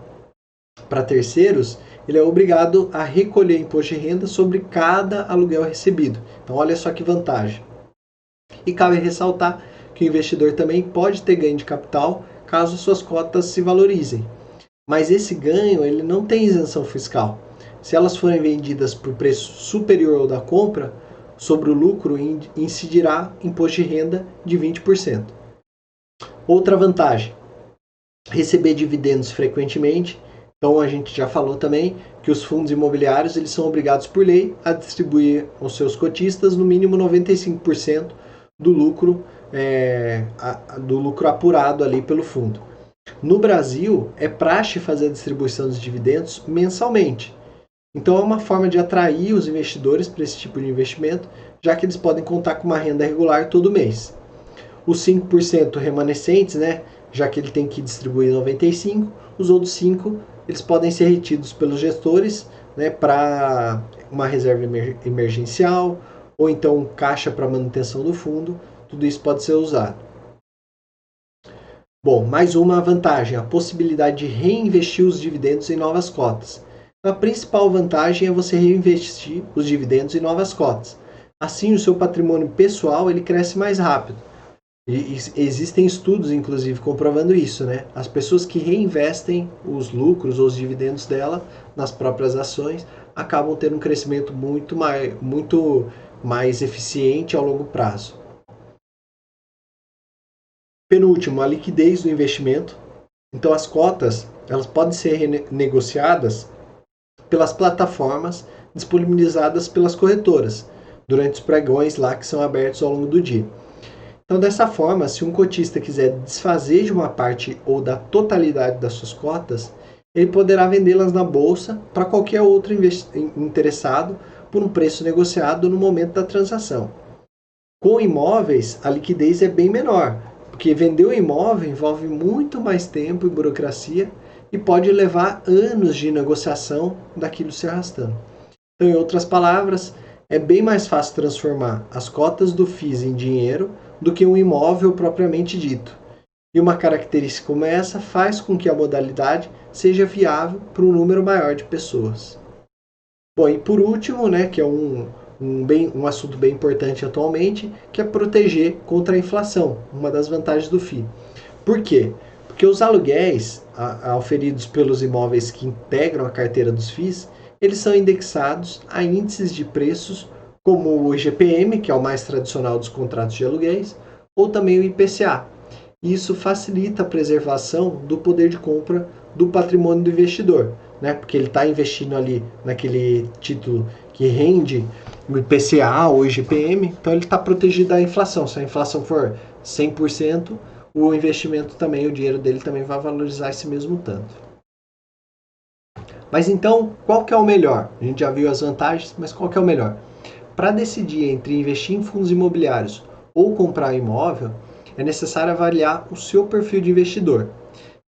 para terceiros, ele é obrigado a recolher imposto de renda sobre cada aluguel recebido. Então olha só que vantagem. E cabe ressaltar que o investidor também pode ter ganho de capital caso suas cotas se valorizem. Mas esse ganho ele não tem isenção fiscal. Se elas forem vendidas por preço superior ao da compra, sobre o lucro incidirá imposto de renda de 20%. Outra vantagem, receber dividendos frequentemente. Então a gente já falou também que os fundos imobiliários eles são obrigados por lei a distribuir aos seus cotistas no mínimo 95% do lucro apurado ali pelo fundo. No Brasil, é praxe fazer a distribuição dos dividendos mensalmente. Então é uma forma de atrair os investidores para esse tipo de investimento, já que eles podem contar com uma renda regular todo mês. Os 5% remanescentes, né, já que ele tem que distribuir 95%, os outros 5% eles podem ser retidos pelos gestores, né, para uma reserva emergencial, ou então caixa para manutenção do fundo, tudo isso pode ser usado. Bom, mais uma vantagem, a possibilidade de reinvestir os dividendos em novas cotas. A principal vantagem é você reinvestir os dividendos em novas cotas. Assim, o seu patrimônio pessoal ele cresce mais rápido. E existem estudos, inclusive, comprovando isso, né? As pessoas que reinvestem os lucros ou os dividendos dela nas próprias ações acabam tendo um crescimento muito mais eficiente ao longo prazo. Penúltimo, a liquidez do investimento. Então, as cotas elas podem ser negociadas pelas plataformas disponibilizadas pelas corretoras durante os pregões lá que são abertos ao longo do dia. Então, dessa forma, se um cotista quiser desfazer de uma parte ou da totalidade das suas cotas, ele poderá vendê-las na bolsa para qualquer outro interessado por um preço negociado no momento da transação. Com imóveis, a liquidez é bem menor, porque vender o imóvel envolve muito mais tempo e burocracia e pode levar anos de negociação daquilo se arrastando. Então, em outras palavras, é bem mais fácil transformar as cotas do FIIs em dinheiro do que um imóvel propriamente dito. E uma característica como essa faz com que a modalidade seja viável para um número maior de pessoas. Bom, e por último, né, que é um assunto bem importante atualmente, que é proteger contra a inflação, uma das vantagens do FII. Por quê? Porque os aluguéis auferidos pelos imóveis que integram a carteira dos FIIs, eles são indexados a índices de preços como o IGPM, que é o mais tradicional dos contratos de aluguéis, ou também o IPCA. Isso facilita a preservação do poder de compra do patrimônio do investidor, né? Porque ele está investindo ali naquele título que rende o IPCA ou IGPM, então ele está protegido da inflação. Se a inflação for 100%, o investimento também, o dinheiro dele também vai valorizar esse mesmo tanto. Mas então, qual que é o melhor? A gente já viu as vantagens, mas qual que é o melhor? Para decidir entre investir em fundos imobiliários ou comprar imóvel, é necessário avaliar o seu perfil de investidor.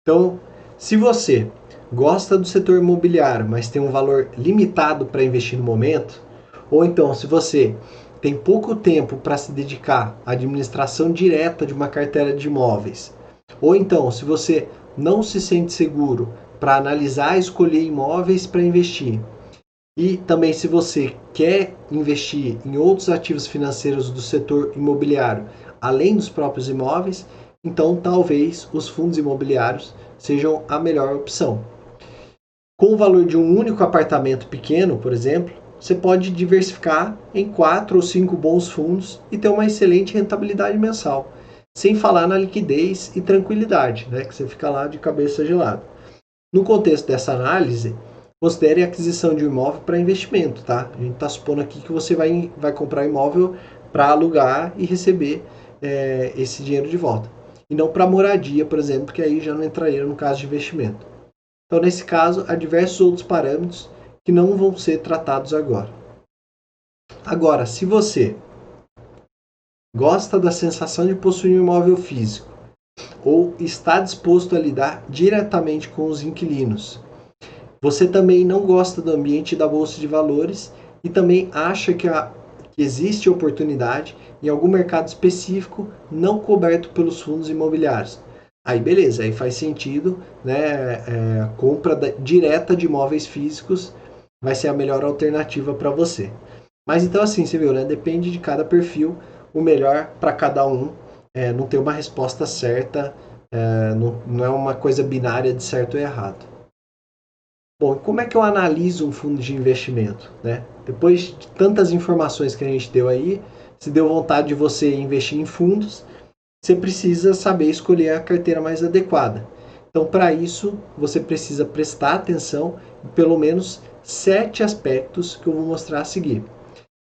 Então, se você gosta do setor imobiliário, mas tem um valor limitado para investir no momento, ou então se você tem pouco tempo para se dedicar à administração direta de uma carteira de imóveis, ou então se você não se sente seguro para analisar e escolher imóveis para investir, E também, se você quer investir em outros ativos financeiros do setor imobiliário, além dos próprios imóveis, então talvez os fundos imobiliários sejam a melhor opção. Com o valor de um único apartamento pequeno, por exemplo, você pode diversificar em 4 ou 5 bons fundos e ter uma excelente rentabilidade mensal. Sem falar na liquidez e tranquilidade, né, que você fica lá de cabeça gelada. No contexto dessa análise, considere a aquisição de um imóvel para investimento, tá? A gente está supondo aqui que você vai comprar imóvel para alugar e receber esse dinheiro de volta. E não para moradia, por exemplo, que aí já não entraria no caso de investimento. Então, nesse caso, há diversos outros parâmetros que não vão ser tratados agora. Agora, se você gosta da sensação de possuir um imóvel físico ou está disposto a lidar diretamente com os inquilinos, você também não gosta do ambiente da Bolsa de Valores e também acha que existe oportunidade em algum mercado específico não coberto pelos fundos imobiliários. Aí beleza, aí faz sentido, né? Compra direta de imóveis físicos vai ser a melhor alternativa para você. Mas então assim, você viu, né? Depende de cada perfil, o melhor para cada um. Não tem uma resposta certa, não é uma coisa binária de certo ou errado. Bom, como é que eu analiso um fundo de investimento, né? Depois de tantas informações que a gente deu aí, se deu vontade de você investir em fundos, você precisa saber escolher a carteira mais adequada. Então, para isso, você precisa prestar atenção em pelo menos 7 aspectos que eu vou mostrar a seguir.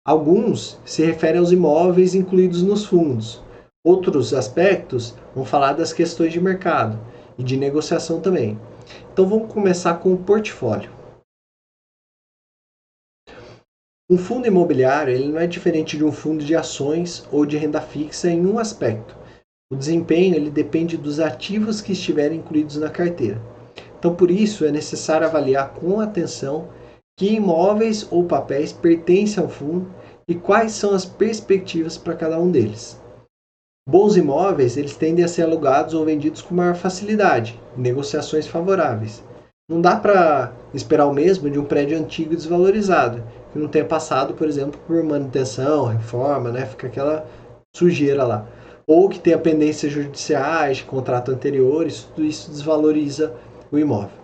Alguns se referem aos imóveis incluídos nos fundos. Outros aspectos vão falar das questões de mercado e de negociação também. Então vamos começar com o portfólio. Um fundo imobiliário ele não é diferente de um fundo de ações ou de renda fixa em um aspecto. O desempenho ele depende dos ativos que estiverem incluídos na carteira. Então, por isso, é necessário avaliar com atenção que imóveis ou papéis pertencem ao fundo e quais são as perspectivas para cada um deles. Bons imóveis eles tendem a ser alugados ou vendidos com maior facilidade, em negociações favoráveis. Não dá para esperar o mesmo de um prédio antigo e desvalorizado, que não tenha passado, por exemplo, por manutenção, reforma, né? Fica aquela sujeira lá. Ou que tenha pendências judiciais, contrato anteriores, tudo isso desvaloriza o imóvel.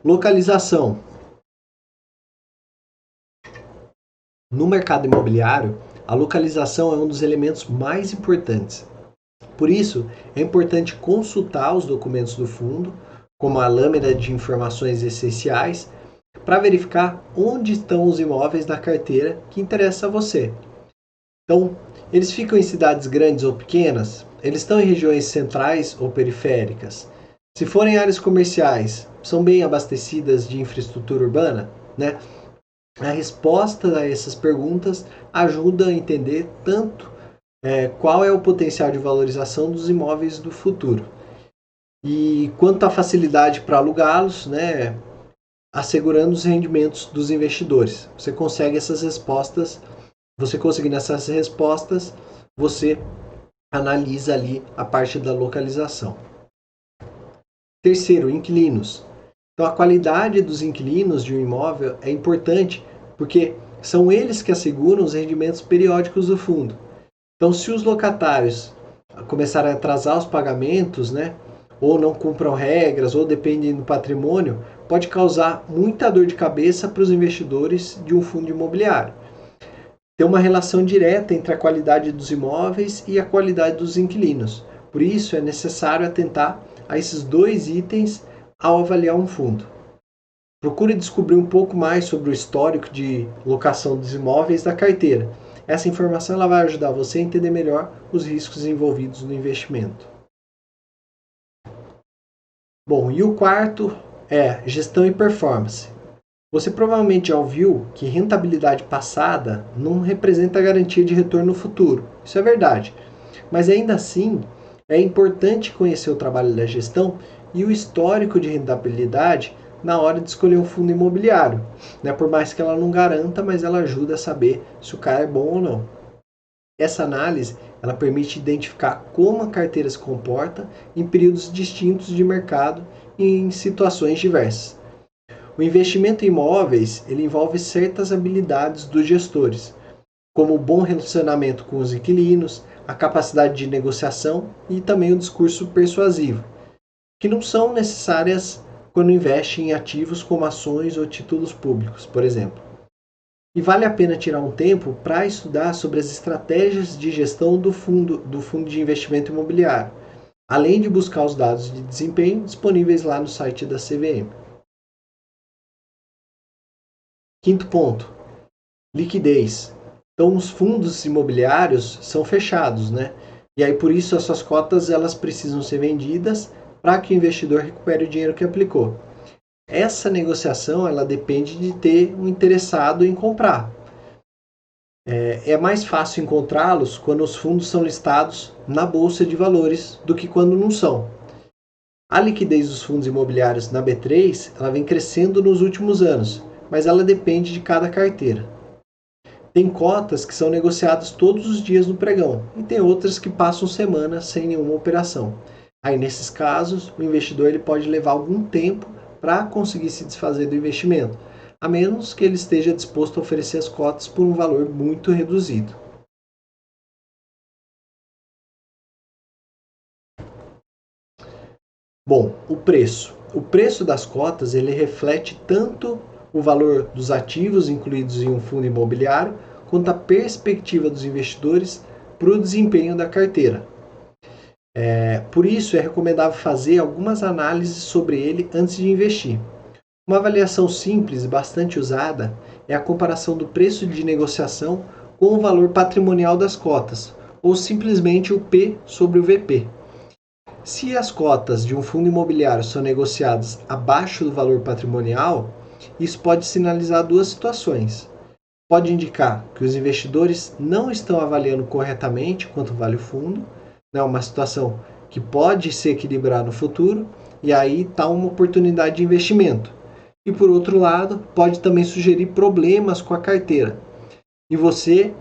Localização. No mercado imobiliário, a localização é um dos elementos mais importantes. Por isso, é importante consultar os documentos do fundo, como a lâmina de informações essenciais, para verificar onde estão os imóveis da carteira que interessa a você. Então, eles ficam em cidades grandes ou pequenas? Eles estão em regiões centrais ou periféricas? Se forem áreas comerciais, são bem abastecidas de infraestrutura urbana? Né? A resposta a essas perguntas ajuda a entender tanto qual é o potencial de valorização dos imóveis do futuro. E quanto à facilidade para alugá-los, né, assegurando os rendimentos dos investidores. Você consegue essas respostas, você conseguindo essas respostas, você analisa ali a parte da localização. Terceiro, inquilinos. Então, a qualidade dos inquilinos de um imóvel é importante porque são eles que asseguram os rendimentos periódicos do fundo. Então, se os locatários começarem a atrasar os pagamentos, né, ou não cumpram regras, ou dependem do patrimônio, pode causar muita dor de cabeça para os investidores de um fundo imobiliário. Tem uma relação direta entre a qualidade dos imóveis e a qualidade dos inquilinos. Por isso, é necessário atentar a esses dois itens ao avaliar um fundo. Procure descobrir um pouco mais sobre o histórico de locação dos imóveis da carteira. Essa informação ela vai ajudar você a entender melhor os riscos envolvidos no investimento. Bom, e o quarto é gestão e performance. Você provavelmente já ouviu que rentabilidade passada não representa garantia de retorno no futuro. Isso é verdade. Mas ainda assim, é importante conhecer o trabalho da gestão e o histórico de rentabilidade na hora de escolher um fundo imobiliário. Né? Por mais que ela não garanta, mas ela ajuda a saber se o cara é bom ou não. Essa análise ela permite identificar como a carteira se comporta em períodos distintos de mercado e em situações diversas. O investimento em imóveis ele envolve certas habilidades dos gestores, como o bom relacionamento com os inquilinos, a capacidade de negociação e também o discurso persuasivo, que não são necessárias quando investe em ativos como ações ou títulos públicos, por exemplo. E vale a pena tirar um tempo para estudar sobre as estratégias de gestão do fundo de investimento imobiliário, além de buscar os dados de desempenho disponíveis lá no site da CVM. Quinto ponto, liquidez. Então os fundos imobiliários são fechados, né? E aí por isso as suas cotas elas precisam ser vendidas para que o investidor recupere o dinheiro que aplicou. Essa negociação ela depende de ter um interessado em comprar. É mais fácil encontrá-los quando os fundos são listados na Bolsa de Valores do que quando não são. A liquidez dos fundos imobiliários na B3 ela vem crescendo nos últimos anos, mas ela depende de cada carteira. Tem cotas que são negociadas todos os dias no pregão e tem outras que passam semanas sem nenhuma operação. Aí nesses casos, o investidor ele pode levar algum tempo para conseguir se desfazer do investimento, a menos que ele esteja disposto a oferecer as cotas por um valor muito reduzido. Bom, o preço. O preço das cotas ele reflete tanto o valor dos ativos incluídos em um fundo imobiliário, quanto a perspectiva dos investidores para o desempenho da carteira. Por isso, é recomendável fazer algumas análises sobre ele antes de investir. Uma avaliação simples e bastante usada é a comparação do preço de negociação com o valor patrimonial das cotas, ou simplesmente o P sobre o VP. Se as cotas de um fundo imobiliário são negociadas abaixo do valor patrimonial, isso pode sinalizar duas situações. Pode indicar que os investidores não estão avaliando corretamente quanto vale o fundo, né, uma situação que pode se equilibrar no futuro, e aí está uma oportunidade de investimento. E por outro lado, pode também sugerir problemas com a carteira. E você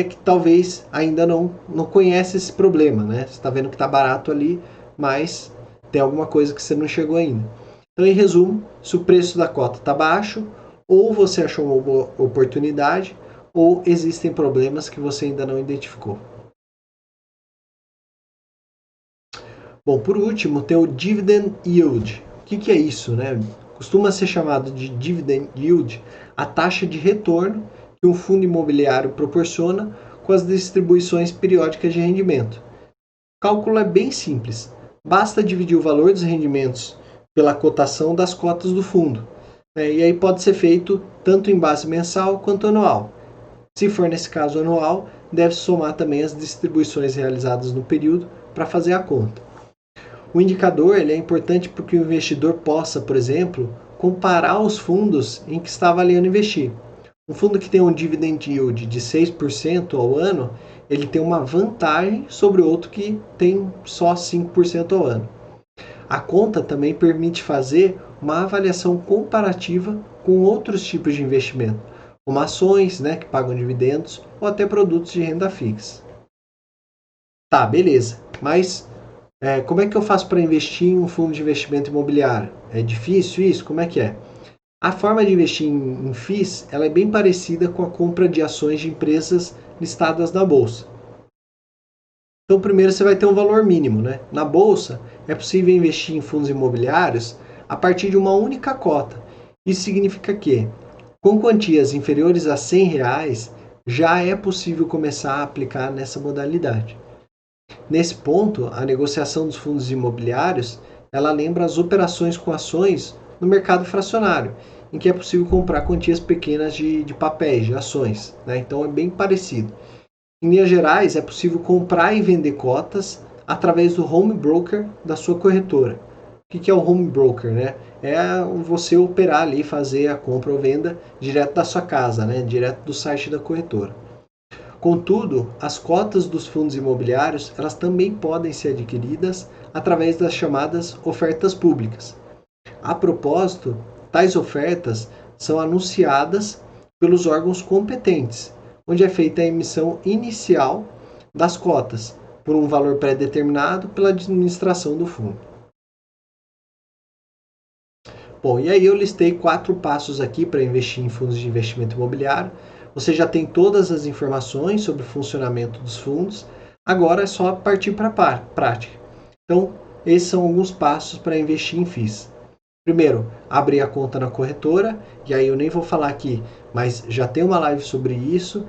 que talvez ainda não conhece esse problema, né? Você está vendo que está barato ali, mas tem alguma coisa que você não chegou ainda. Então, em resumo, se o preço da cota está baixo, ou você achou uma boa oportunidade, ou existem problemas que você ainda não identificou. Bom, por último, tem o Dividend Yield. O que é isso, né? Costuma ser chamado de Dividend Yield a taxa de retorno que um fundo imobiliário proporciona com as distribuições periódicas de rendimento. O cálculo é bem simples. Basta dividir o valor dos rendimentos pela cotação das cotas do fundo. E aí pode ser feito tanto em base mensal quanto anual. Se for nesse caso anual, deve somar também as distribuições realizadas no período para fazer a conta. O indicador ele é importante porque o investidor possa, por exemplo, comparar os fundos em que está avaliando investir. Um fundo que tem um dividend yield de 6% ao ano, ele tem uma vantagem sobre outro que tem só 5% ao ano. A conta também permite fazer uma avaliação comparativa com outros tipos de investimento, como ações, né, que pagam dividendos, ou até produtos de renda fixa. Tá, beleza. Mas como é que eu faço para investir em um fundo de investimento imobiliário? É difícil isso? Como é que é? A forma de investir em FIIs ela é bem parecida com a compra de ações de empresas listadas na Bolsa. Então, primeiro você vai ter um valor mínimo, né? Na Bolsa, é possível investir em fundos imobiliários a partir de uma única cota. Isso significa que, com quantias inferiores a R$ 100, já é possível começar a aplicar nessa modalidade. Nesse ponto, a negociação dos fundos imobiliários ela lembra as operações com ações no mercado fracionário, em que é possível comprar quantias pequenas de papéis, de ações. Né? Então é bem parecido. Em linhas gerais, é possível comprar e vender cotas através do home broker da sua corretora. O que é o home broker? Né? É você operar ali, fazer a compra ou venda direto da sua casa, né? Direto do site da corretora. Contudo, as cotas dos fundos imobiliários elas também podem ser adquiridas através das chamadas ofertas públicas. A propósito, tais ofertas são anunciadas pelos órgãos competentes, onde é feita a emissão inicial das cotas, por um valor pré-determinado pela administração do fundo. Bom, e aí eu listei 4 passos aqui para investir em fundos de investimento imobiliário. Você já tem todas as informações sobre o funcionamento dos fundos, agora é só partir para a prática. Então, esses são alguns passos para investir em FIIs. Primeiro, abrir a conta na corretora, e aí eu nem vou falar aqui, mas já tem uma live sobre isso.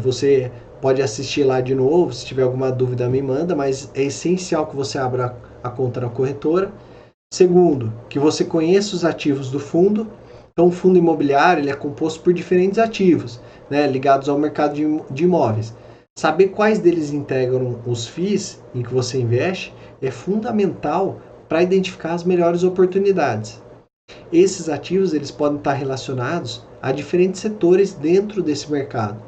Você pode assistir lá de novo, se tiver alguma dúvida me manda, mas é essencial que você abra a conta na corretora. Segundo, que você conheça os ativos do fundo. Então, o fundo imobiliário ele é composto por diferentes ativos, né, ligados ao mercado de imóveis. Saber quais deles integram os FIIs em que você investe é fundamental para identificar as melhores oportunidades. Esses ativos eles podem estar relacionados a diferentes setores dentro desse mercado,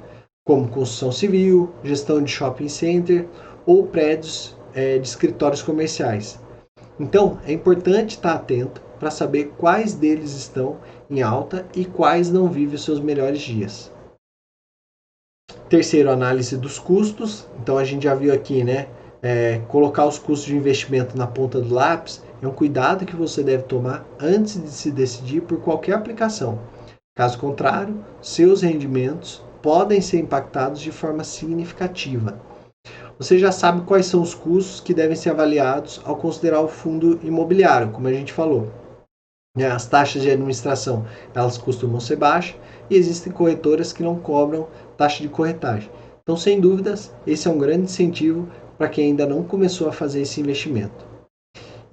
como construção civil, gestão de shopping center ou prédios de escritórios comerciais. Então, é importante estar atento para saber quais deles estão em alta e quais não vivem os seus melhores dias. Terceiro, análise dos custos. Então, a gente já viu aqui, né? Colocar os custos de investimento na ponta do lápis é um cuidado que você deve tomar antes de se decidir por qualquer aplicação. Caso contrário, seus rendimentos podem ser impactados de forma significativa. Você já sabe quais são os custos que devem ser avaliados ao considerar o fundo imobiliário, como a gente falou. As taxas de administração elas costumam ser baixas e existem corretoras que não cobram taxa de corretagem. Então, sem dúvidas, esse é um grande incentivo para quem ainda não começou a fazer esse investimento.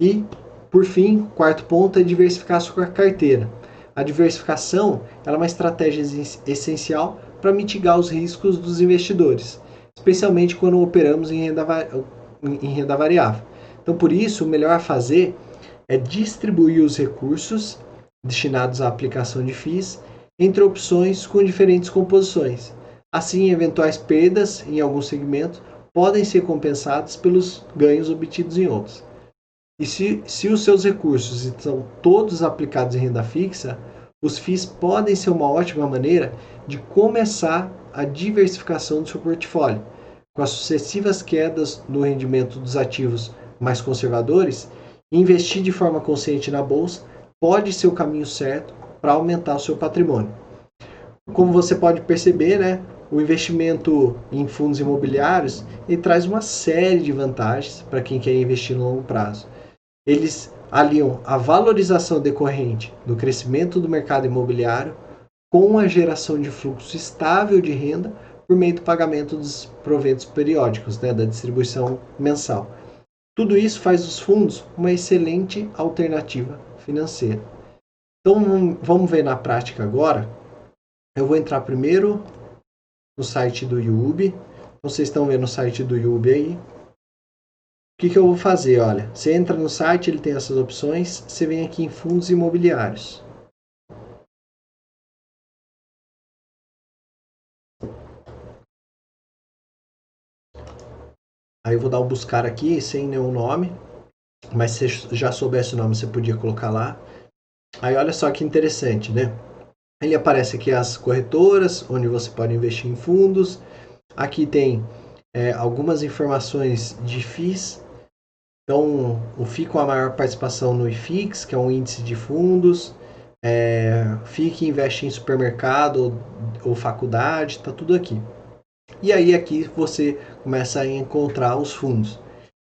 E, por fim, o quarto ponto é diversificar a sua carteira. A diversificação ela é uma estratégia essencial para mitigar os riscos dos investidores, especialmente quando operamos em renda variável. Então, por isso, o melhor a fazer é distribuir os recursos destinados à aplicação de FIIs entre opções com diferentes composições. Assim, eventuais perdas em alguns segmentos podem ser compensadas pelos ganhos obtidos em outros. E se os seus recursos estão todos aplicados em renda fixa, os FIIs podem ser uma ótima maneira de começar a diversificação do seu portfólio. Com as sucessivas quedas no rendimento dos ativos mais conservadores, investir de forma consciente na bolsa pode ser o caminho certo para aumentar o seu patrimônio. Como você pode perceber, né, o investimento em fundos imobiliários ele traz uma série de vantagens para quem quer investir no longo prazo. Eles aliam a valorização decorrente do crescimento do mercado imobiliário com a geração de fluxo estável de renda por meio do pagamento dos proventos periódicos, né, da distribuição mensal. Tudo isso faz dos fundos uma excelente alternativa financeira. Então vamos ver na prática agora. Eu vou entrar primeiro no site do Yubi. Vocês estão vendo o site do Yubi aí. O que eu vou fazer? Olha, você entra no site, ele tem essas opções. Você vem aqui em fundos imobiliários. Aí eu vou dar um buscar aqui sem nenhum nome. Mas se você já soubesse o nome, você podia colocar lá. Aí olha só que interessante, né? Ele aparece aqui as corretoras, onde você pode investir em fundos. Aqui tem algumas informações de FIIs. Então, o FII com a maior participação no IFIX, que é um índice de fundos. FII que investe em supermercado ou faculdade, está tudo aqui. E aí aqui você começa a encontrar os fundos.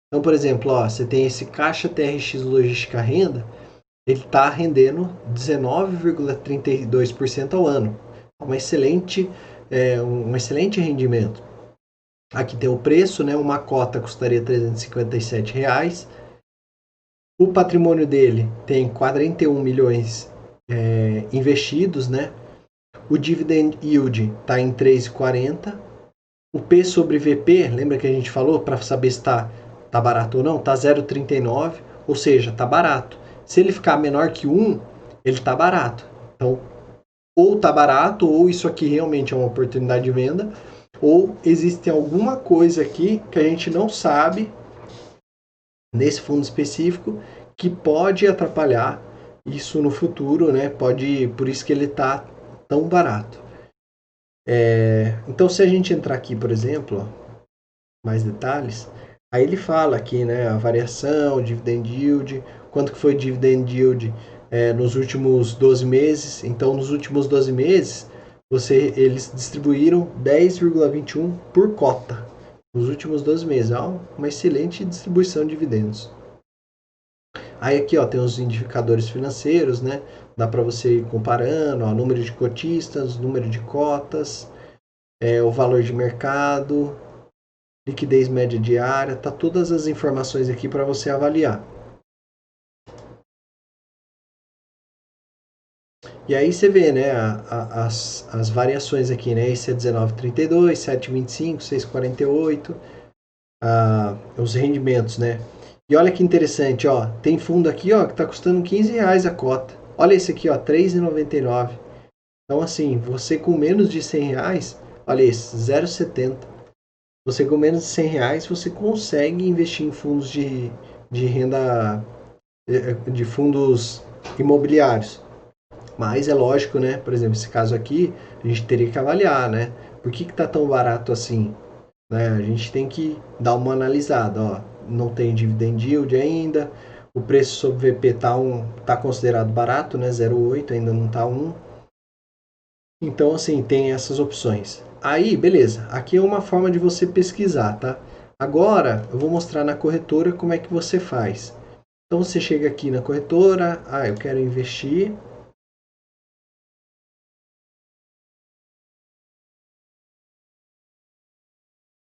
Então, por exemplo, você tem esse Caixa TRX Logística Renda, ele está rendendo 19,32% ao ano. Um excelente rendimento. Aqui tem o preço, né? Uma cota custaria R$ 357. O patrimônio dele tem 41 milhões investidos, né? O dividend yield está em 3,40. O P sobre VP, lembra que a gente falou para saber se está barato ou não? Está 0,39, ou seja, está barato. Se ele ficar menor que 1, ele está barato. Então, ou está barato, ou isso aqui realmente é uma oportunidade de venda, ou existe alguma coisa aqui que a gente não sabe nesse fundo específico que pode atrapalhar isso no futuro, né? Por isso que ele está tão barato. Então, se a gente entrar aqui, por exemplo, mais detalhes, aí ele fala aqui, né, a variação, dividend yield, quanto que foi dividend yield nos últimos 12 meses. Então, nos últimos 12 meses, eles distribuíram 10,21 por cota. Nos últimos 12 meses. É uma excelente distribuição de dividendos. Aí aqui tem os indicadores financeiros, né? Dá para você ir comparando, número de cotistas, número de cotas, o valor de mercado, liquidez média diária, tá todas as informações aqui para você avaliar. E aí você vê, né, as variações aqui, né? Esse é 19,32, 7,25, 6,48, os rendimentos, né? E olha que interessante, tem fundo aqui, que tá custando R$15 a cota. Olha esse aqui, R$3,99. Então, assim, você com menos de R$100, olha esse, 0,70. Você com menos de R$100, você consegue investir em fundos de renda, de fundos imobiliários. Mas é lógico, né? Por exemplo, esse caso aqui, a gente teria que avaliar, né? Por que tá tão barato assim? Né? A gente tem que dar uma analisada, não tem dividend yield ainda, o preço sobre VP tá considerado barato, né? 0,8, ainda não tá 1. Então, assim, tem essas opções. Aí, beleza, aqui é uma forma de você pesquisar, tá? Agora, eu vou mostrar na corretora como é que você faz. Então, você chega aqui na corretora, eu quero investir.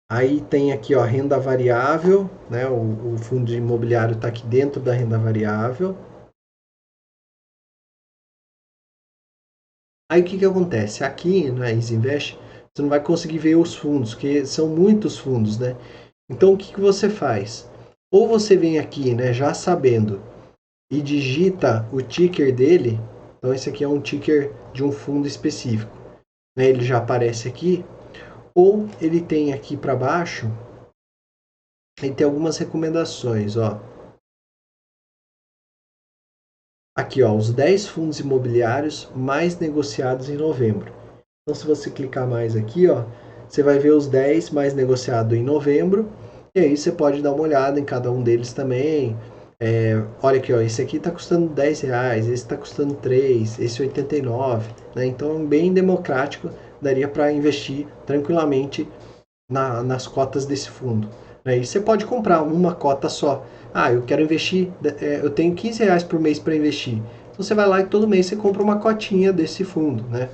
Aí tem aqui, renda variável, né? O fundo imobiliário está aqui dentro da renda variável. Aí o que acontece? Aqui na EasyInvest, você não vai conseguir ver os fundos, porque são muitos fundos, né? Então o que você faz? Ou você vem aqui, né, já sabendo, e digita o ticker dele. Então esse aqui é um ticker de um fundo específico, né? Ele já aparece aqui. Ou ele tem aqui para baixo, e tem algumas recomendações, Aqui, os 10 fundos imobiliários mais negociados em novembro. Então, se você clicar mais aqui, você vai ver os 10 mais negociados em novembro. E aí você pode dar uma olhada em cada um deles também. Olha aqui, esse aqui está custando R$10, esse está custando 3, esse 89. Né? Então, é bem democrático. Daria para investir tranquilamente nas cotas desse fundo. Né? E você pode comprar uma cota só. Eu quero investir, eu tenho R$15 por mês para investir. Então você vai lá e todo mês você compra uma cotinha desse fundo, né?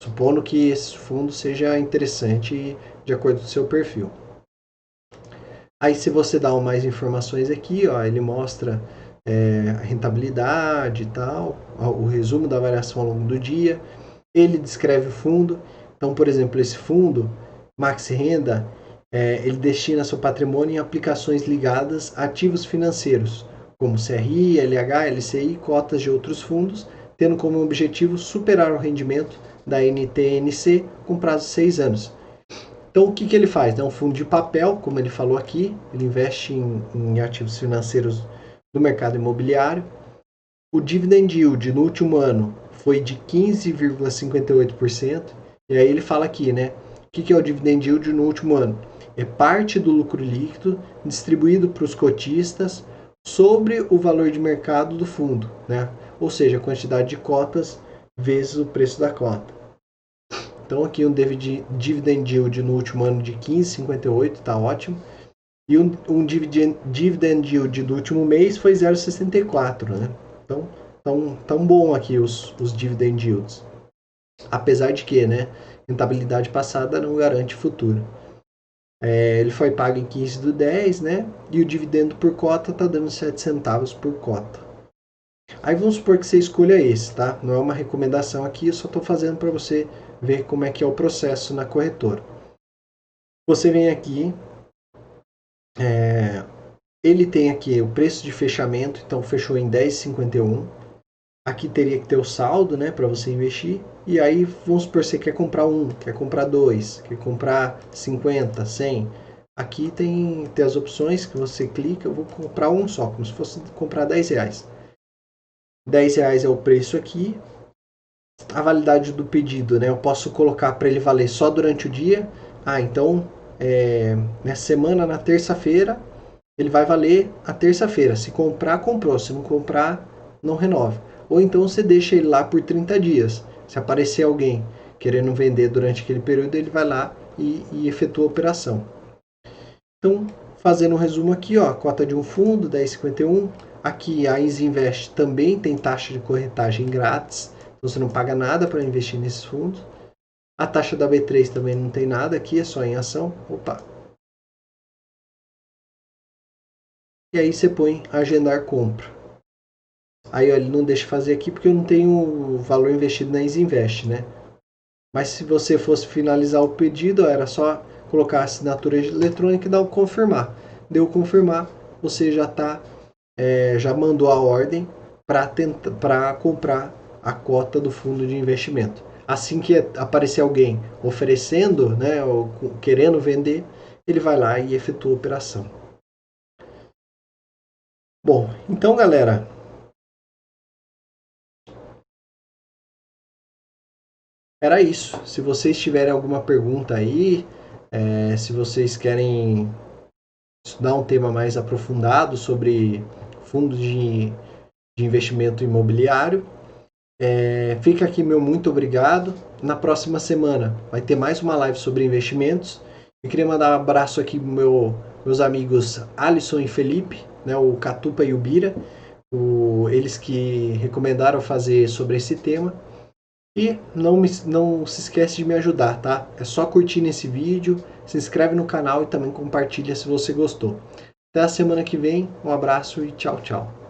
Supondo que esse fundo seja interessante de acordo com o seu perfil. Aí se você dá mais informações aqui, ele mostra a rentabilidade e tal, o resumo da variação ao longo do dia. Ele descreve o fundo. Então, por exemplo, esse fundo, Max Renda, ele destina seu patrimônio em aplicações ligadas a ativos financeiros, como CRI, LH, LCI e cotas de outros fundos, tendo como objetivo superar o rendimento da NTNC com prazo de 6 anos. Então, o que ele faz? É um fundo de papel, como ele falou aqui, ele investe em ativos financeiros do mercado imobiliário. O dividend yield no último ano foi de 15,58%. E aí ele fala aqui, né? O que é o dividend yield no último ano? É parte do lucro líquido distribuído para os cotistas sobre o valor de mercado do fundo, né? Ou seja, a quantidade de cotas vezes o preço da cota. Então aqui um dividend yield no último ano de 15,58, está ótimo. E um dividend yield do último mês foi 0,64, né? Então, tão bom aqui os dividend yields. Apesar de que, né, rentabilidade passada não garante futuro. Ele foi pago em 15/10, né? E o dividendo por cota está dando 7 centavos por cota. Aí vamos supor que você escolha esse, tá? Não é uma recomendação aqui, eu só estou fazendo para você ver como é que é o processo na corretora. Você vem aqui, ele tem aqui o preço de fechamento, então fechou em 10,51. Aqui teria que ter o saldo, né, para você investir. E aí, vamos supor, você quer comprar um, quer comprar dois, quer comprar 50, 100. Aqui tem as opções que você clica, eu vou comprar um só, como se fosse comprar R$10. R$10 é o preço aqui. A validade do pedido, né, eu posso colocar para ele valer só durante o dia. Então, nessa semana, na terça-feira, ele vai valer a terça-feira. Se comprar, comprou. Se não comprar, não renova. ou então você deixa ele lá por 30 dias. Se aparecer alguém querendo vender durante aquele período, ele vai lá e efetua a operação. Então, fazendo um resumo aqui, ó, a cota de um fundo, 10,51. Aqui a Isinvest também tem taxa de corretagem grátis, então você não paga nada para investir nesses fundos. A taxa da B3 também não tem nada aqui, é só em ação. Opa! E aí você põe agendar compra. Aí ó, ele não deixa fazer aqui porque eu não tenho o valor investido na Isinvest, né? Mas se você fosse finalizar o pedido, ó, era só colocar a assinatura eletrônica e dar o confirmar. Deu confirmar, você já mandou a ordem para comprar a cota do fundo de investimento. Assim que aparecer alguém oferecendo, né, ou querendo vender, ele vai lá e efetua a operação. Bom, então galera, era isso. Se vocês tiverem alguma pergunta aí, se vocês querem estudar um tema mais aprofundado sobre fundos de investimento imobiliário, fica aqui meu muito obrigado. Na próxima semana vai ter mais uma live sobre investimentos. Eu queria mandar um abraço aqui para meus amigos Alisson e Felipe, né, o Catupa e o Bira, eles que recomendaram fazer sobre esse tema. E não se esquece de me ajudar, tá? É só curtir nesse vídeo, se inscreve no canal e também compartilha se você gostou. Até a semana que vem, um abraço e tchau, tchau.